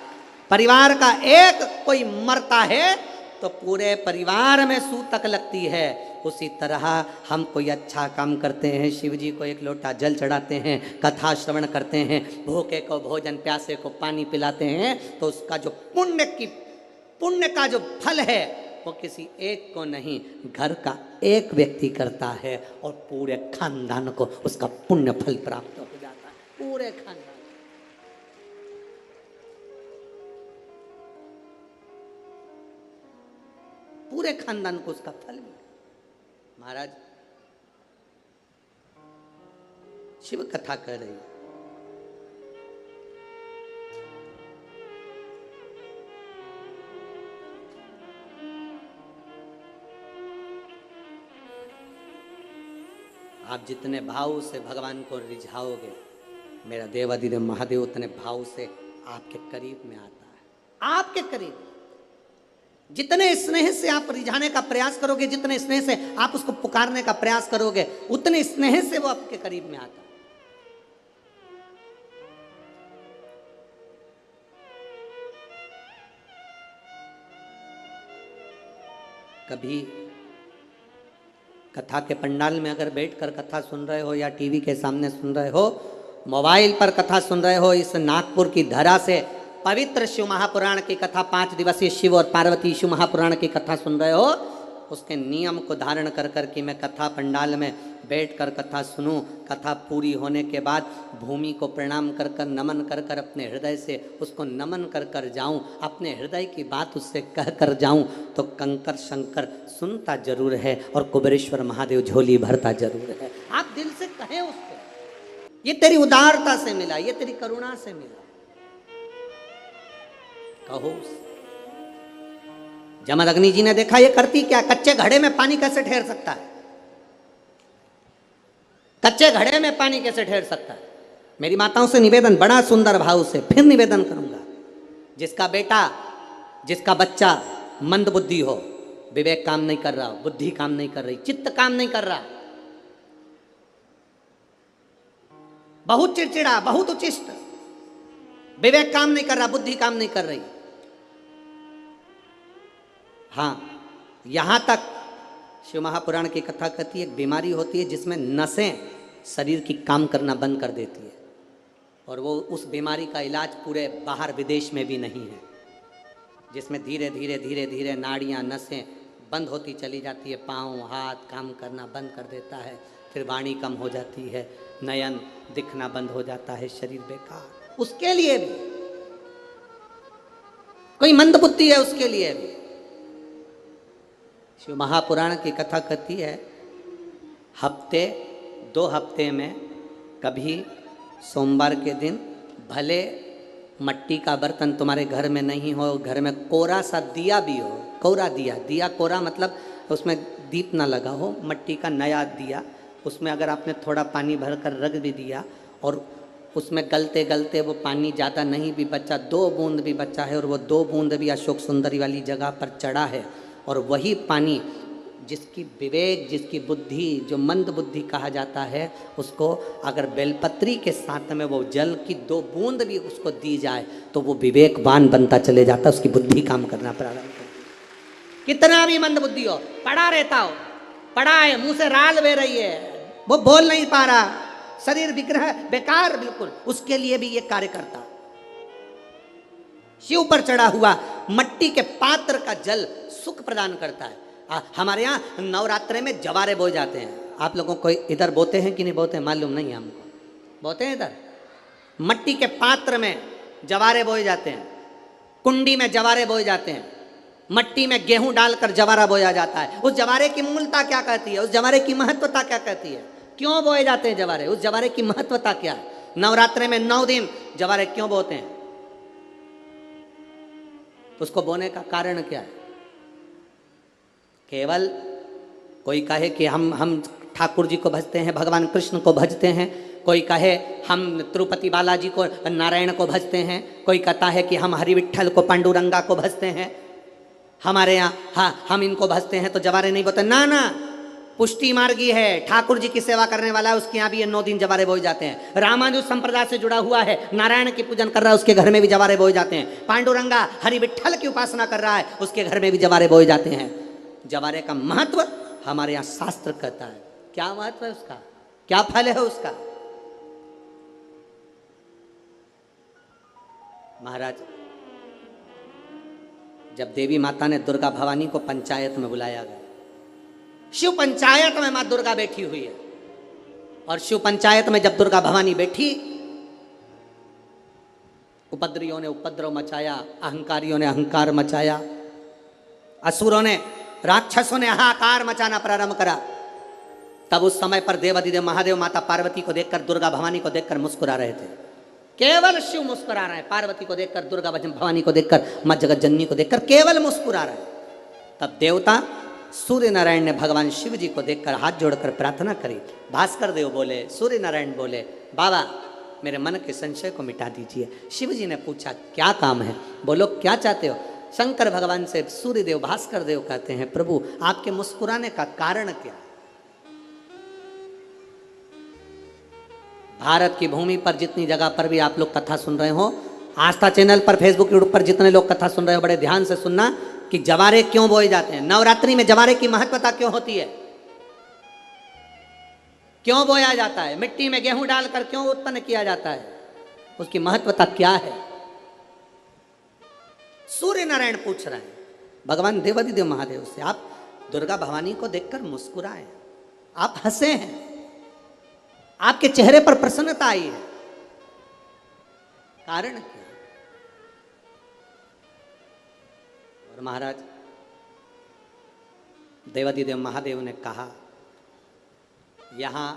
परिवार का एक कोई मरता है तो पूरे परिवार में सूतक लगती है। उसी तरह हम कोई अच्छा काम करते हैं, शिव जी को एक लोटा जल चढ़ाते हैं, कथा श्रवण करते हैं, भूखे को भोजन, प्यासे को पानी पिलाते हैं, तो उसका जो पुण्य का जो फल है वो किसी एक को नहीं, घर का एक व्यक्ति करता है और पूरे खानदान को उसका पुण्य फल प्राप्त हो जाता है। पूरे खानदान, पूरे खानदान को उसका फल मिले। महाराज शिव कथा कर रही है। आप जितने भाव से भगवान को रिझाओगे, मेरा देवाधिदेव महादेव उतने भाव से आपके करीब में आता है। आपके करीब जितने स्नेह से आप रिझाने का प्रयास करोगे, जितने स्नेह से आप उसको पुकारने का प्रयास करोगे, उतने स्नेह से वो आपके करीब में आता है। कभी कथा के पंडाल में अगर बैठकर कथा सुन रहे हो या टीवी के सामने सुन रहे हो, मोबाइल पर कथा सुन रहे हो, इस नागपुर की धरा से पवित्र शिव महापुराण की कथा, 5 दिवसीय शिव और पार्वती शिव महापुराण की कथा सुन रहे हो, उसके नियम को धारण कर कर कि मैं कथा पंडाल में बैठकर कथा सुनूं, कथा पूरी होने के बाद भूमि को प्रणाम कर कर नमन कर कर अपने हृदय से उसको नमन कर कर जाऊं, अपने हृदय की बात उससे कह कर जाऊं, तो कंकर शंकर सुनता जरूर है और कुबेरेश्वर महादेव झोली भरता जरूर है। आप दिल से कहें उसको, ये तेरी उदारता से मिला, ये तेरी करुणा से मिला, कहो। जमदग्नि जी ने देखा ये करती क्या, कच्चे घड़े में पानी कैसे ठहर सकता है, कच्चे घड़े में पानी कैसे ठहर सकता है। मेरी माताओं से निवेदन, बड़ा सुंदर भाव से फिर निवेदन करूंगा, जिसका बेटा जिसका बच्चा मंद बुद्धि हो, विवेक काम नहीं कर रहा, बुद्धि काम नहीं कर रही, चित्त काम नहीं कर रहा, बहुत चिड़चिड़ा, बहुत उचिष्ट, विवेक काम नहीं कर रहा, बुद्धि काम नहीं कर रही, हाँ, यहां तक शिव महापुराण की कथा कहती है एक बीमारी होती है जिसमें नसें शरीर की काम करना बंद कर देती है, और वो उस बीमारी का इलाज पूरे बाहर विदेश में भी नहीं है, जिसमें धीरे धीरे धीरे धीरे नाड़ियाँ नसें बंद होती चली जाती है, पाँव हाथ काम करना बंद कर देता है, फिर वाणी कम हो जाती है, नयन दिखना बंद हो जाता है, शरीर बेकार। उसके लिए भी कोई मंद बुद्धि है, उसके लिए भी शिव महापुराण की कथा कहती है हफ्ते 2 हफ्ते में कभी सोमवार के दिन भले मट्टी का बर्तन तुम्हारे घर में नहीं हो, घर में कोरा सा दिया भी हो, कोरा दिया, दिया कोरा मतलब उसमें दीप ना लगा हो, मट्टी का नया दिया, उसमें अगर आपने थोड़ा पानी भर कर रख भी दिया और उसमें गलते गलते वो पानी ज़्यादा नहीं भी बचा, 2 बूंद भी बचा है और वो 2 बूंद भी अशोक सुंदरी वाली जगह पर चढ़ा है, और वही पानी जिसकी विवेक, जिसकी बुद्धि, जो मंद बुद्धि कहा जाता है, उसको अगर बेलपत्री के साथ में वो जल की 2 बूंद भी उसको दी जाए तो वो विवेकवान बनता चले जाता, उसकी बुद्धि काम करना प्रारंभ करती। कितना भी मंद बुद्धि हो, पड़ा रहता हो, पड़ा है, मुंह से राल बह रही है, वो बोल नहीं पा रहा, शरीर विग्रह बेकार बिल्कुल, उसके लिए भी ये कार्य करता। शिव पर चढ़ा हुआ मट्टी के पात्र का जल सुख प्रदान करता है। हमारे यहाँ नवरात्रे में जवारे बोए जाते हैं, आप लोगों को इधर बोते हैं कि नहीं बोते मालूम नहीं हमको, बोते हैं इधर, मट्टी के पात्र में जवारे बोए जाते हैं, कुंडी में जवारे बोए जाते हैं, मट्टी में गेहूं डालकर जवारा बोया जाता है। उस जवारे की मूलता क्या कहती है, उस जवारे की महत्वता क्या कहती है, क्यों बोए जाते हैं जवारे, उस जवारे की महत्वता क्या है, नवरात्रे में 9 दिन जवारे क्यों बोते हैं, उसको बोने का कारण क्या है। केवल कोई कहे कि हम ठाकुर जी को भजते हैं, भगवान कृष्ण को भजते हैं, कोई कहे हम तिरुपति बालाजी को, नारायण को भजते हैं, कोई कहता है कि हम हरि विट्ठल को, पांडुरंगा को भजते हैं, हमारे यहाँ हाँ हम इनको भजते हैं तो जवारे नहीं बोते। ना ना, पुष्टि मार्गी है, ठाकुर जी की सेवा करने वाला है, उसके यहाँ भी ये 9 दिन जवारे बोए जाते हैं। रामानुज संप्रदाय से जुड़ा हुआ है, नारायण की पूजन कर रहा है, उसके घर में भी जवारे बोए जाते हैं। पांडुरंगा हरि विट्ठल की उपासना कर रहा है, उसके घर में भी जवारे बोए जाते हैं। जवारे का महत्व हमारे यहाँ शास्त्र कहता है, क्या महत्व है उसका, क्या फल है उसका। महाराज, जब देवी माता ने दुर्गा भवानी को पंचायत में बुलाया गया, शिव पंचायत में मां दुर्गा बैठी हुई है, और शिव पंचायत में जब दुर्गा भवानी बैठी, उपद्रवियों ने उपद्रव मचाया, अहंकारियों ने अहंकार मचाया, असुरों ने, राक्षसों ने हाहाकार मचाना प्रारंभ करा। तब उस समय पर देवाधिदेव महादेव माता पार्वती को देखकर, दुर्गा भवानी को देखकर मुस्कुरा रहे थे। केवल शिव मुस्कुरा रहे हैं, पार्वती को देखकर, दुर्गा भवानी को देखकर, मां जगत जननी को देखकर केवल मुस्कुरा रहे हैं। तब देवता सूर्य नारायण ने भगवान शिव जी को देखकर हाथ जोड़कर प्रार्थना करी। भास्कर देव बोले, सूर्य नारायण बोले, बाबा मेरे मन के संशय को मिटा दीजिए। शिव जी ने पूछा क्या काम है, बोलो क्या चाहते हो। शंकर भगवान से सूर्य देव, भास्कर देव कहते हैं, प्रभु आपके मुस्कुराने का कारण क्या है। भारत की भूमि पर जितनी जगह पर भी आप लोग कथा सुन रहे हो, आस्था चैनल पर, फेसबुक, यूट्यूब पर जितने लोग कथा सुन रहे हो, बड़े ध्यान से सुनना कि जवारे क्यों बोए जाते हैं, नवरात्रि में जवारे की महत्वता क्यों होती है, क्यों बोया जाता है, मिट्टी में गेहूं डालकर क्यों उत्पन्न किया जाता है, उसकी महत्वता क्या है। सूर्य नारायण पूछ रहे हैं भगवान देवाधिदेव महादेव से, आप दुर्गा भवानी को देखकर मुस्कुराए, आप हंसे हैं, आपके चेहरे पर प्रसन्नता आई है, कारण क्या? और महाराज देवादिदेव महादेव ने कहा, यहां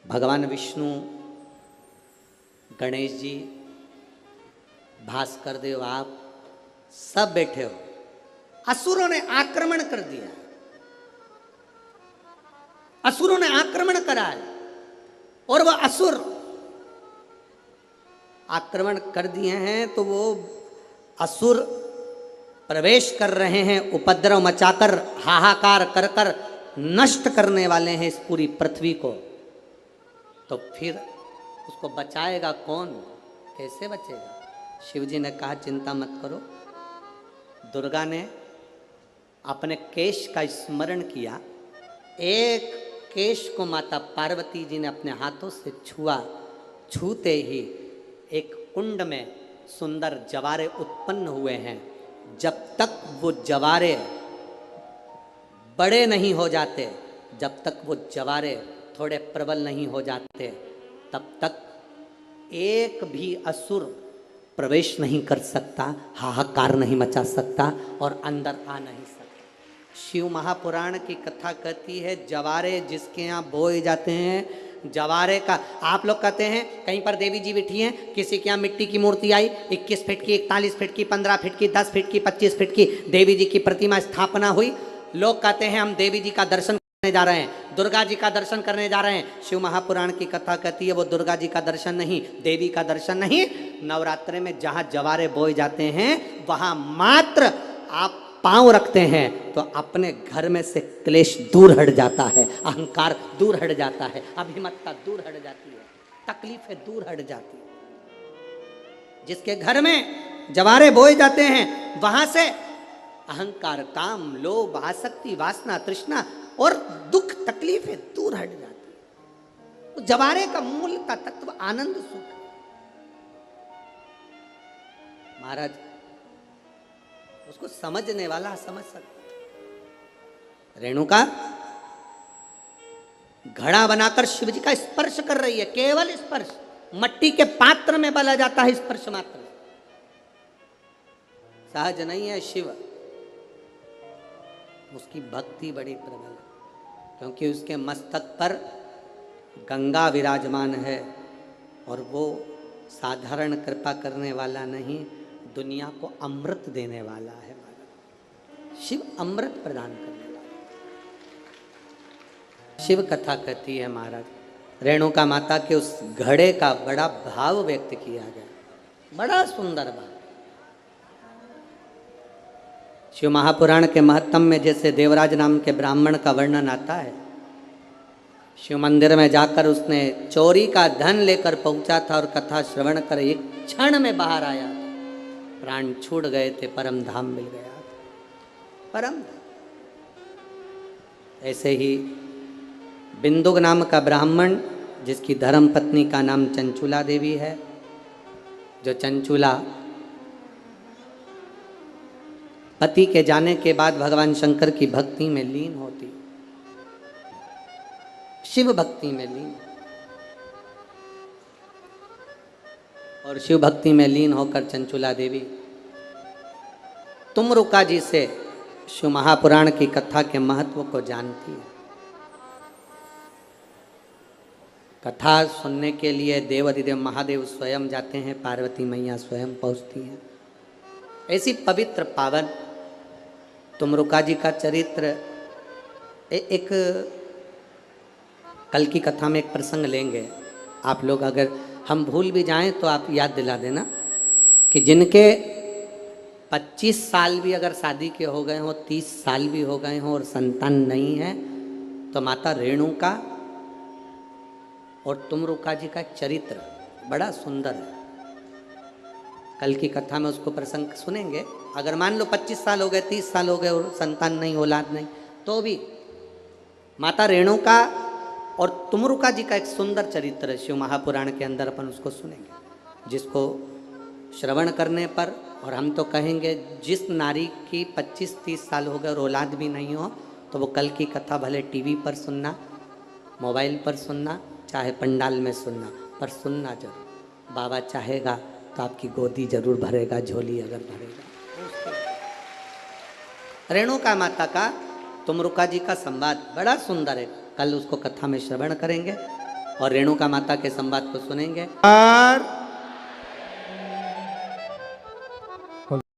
भगवान विष्णु, गणेश जी, भास्कर देव, आप सब बैठे हो। असुरों ने आक्रमण कर दिया, असुरों ने आक्रमण करा है, और वह असुर आक्रमण कर दिए हैं तो वो असुर प्रवेश कर रहे हैं, उपद्रव मचाकर, हाहाकार कर कर नष्ट करने वाले हैं इस पूरी पृथ्वी को। तो फिर उसको बचाएगा कौन? कैसे बचेगा? शिव जी ने कहा, चिंता मत करो। दुर्गा ने अपने केश का स्मरण किया, एक केश को माता पार्वती जी ने अपने हाथों से छुआ, छूते ही एक कुंड में सुंदर जवारे उत्पन्न हुए हैं। जब तक वो जवारे बड़े नहीं हो जाते, जब तक वो जवारे थोड़े प्रबल नहीं हो जाते, तब तक एक भी असुर प्रवेश नहीं कर सकता, हाहाकार नहीं मचा सकता और अंदर आ नहीं सकता। शिव महापुराण की कथा कहती है, जवारे जिसके यहाँ बोए जाते हैं, जवारे का, आप लोग कहते हैं कहीं पर देवी जी बैठी हैं, किसी के यहाँ मिट्टी की मूर्ति आई, 21 फीट की, 41 फीट की, 15 फीट की, 10 फीट की, 25 फीट की देवी जी की प्रतिमा स्थापना हुई। लोग कहते हैं हम देवी जी का दर्शन करने जा रहे हैं, दुर्गा जी का दर्शन करने जा रहे हैं। शिव महापुराण की कथा कहती है वो दुर्गा जी का दर्शन नहीं, देवी का दर्शन नहीं। नवरात्रे में जहाँ जवारे बोए जाते हैं वहाँ मात्र आप पांव रखते हैं तो अपने घर में से क्लेश दूर हट जाता है, अहंकार दूर हट जाता है, अभिमतता दूर हट जाती है, तकलीफें दूर हट जाती है। जिसके घर में जवारे बोए जाते हैं वहां से अहंकार, काम, लोभ, आसक्ति, वासना, तृष्णा और दुख, तकलीफें दूर हट जाती है। तो जवारे का मूल का तत्व आनंद, सुख। महाराज उसको समझने वाला समझ सकता। रेणुका घड़ा बनाकर शिव जी का स्पर्श कर रही है, केवल स्पर्श, मट्टी के पात्र में बला जाता है स्पर्श मात्र, सहज नहीं है। शिव, उसकी भक्ति बड़ी प्रबल है, क्योंकि उसके मस्तक पर गंगा विराजमान है और वो साधारण कृपा करने वाला नहीं, दुनिया को अमृत देने वाला है। शिव अमृत प्रदान करने वाला। शिव कथा कहती है महाराज, रेणुका माता के उस घड़े का बड़ा भाव व्यक्त किया गया, बड़ा सुंदर भाव। शिव महापुराण के महत्तम में जैसे देवराज नाम के ब्राह्मण का वर्णन आता है, शिव मंदिर में जाकर उसने चोरी का धन लेकर पहुंचा था और कथा श्रवण कर एक क्षण में बाहर आया, प्राण छूट गए थे, परम धाम मिल गया, परम। ऐसे ही बिंदुक नाम का ब्राह्मण, जिसकी धर्म पत्नी का नाम चंचुला देवी है, जो चंचुला पति के जाने के बाद भगवान शंकर की भक्ति में लीन होती, शिव भक्ति में लीन, और शिव भक्ति में लीन होकर चंचुला देवी तुमरुका जी से शिव महापुराण की कथा के महत्व को जानती है। कथा सुनने के लिए देवादिदेव महादेव स्वयं जाते हैं, पार्वती मैया स्वयं पहुंचती हैं। ऐसी पवित्र पावन तुमरुका जी का चरित्र एक कल की कथा में एक प्रसंग लेंगे। आप लोग अगर हम भूल भी जाएं तो आप याद दिला देना कि जिनके 25 साल भी अगर शादी के हो गए हों, 30 साल भी हो गए हों और संतान नहीं है, तो माता रेणुका और तुमरुका जी का चरित्र बड़ा सुंदर है। कल की कथा में उसको प्रसंग सुनेंगे। अगर मान लो 25 साल हो गए, 30 साल हो गए और संतान नहीं, औलाद नहीं, तो भी माता रेणुका और तुमरुका जी का एक सुंदर चरित्र है शिव महापुराण के अंदर, अपन उसको सुनेंगे, जिसको श्रवण करने पर, और हम तो कहेंगे जिस नारी की 25-30 साल हो गए और औलाद भी नहीं हो, तो वो कल की कथा भले टीवी पर सुनना, मोबाइल पर सुनना चाहे पंडाल में सुनना, पर सुनना जरूर। बाबा चाहेगा तो आपकी गोदी जरूर भरेगा, झोली अगर भरेगा। रेणुका माता का तुमरुका जी का संवाद बड़ा सुंदर है, कल उसको कथा में श्रवण करेंगे और रेणुका माता के संवाद को सुनेंगे।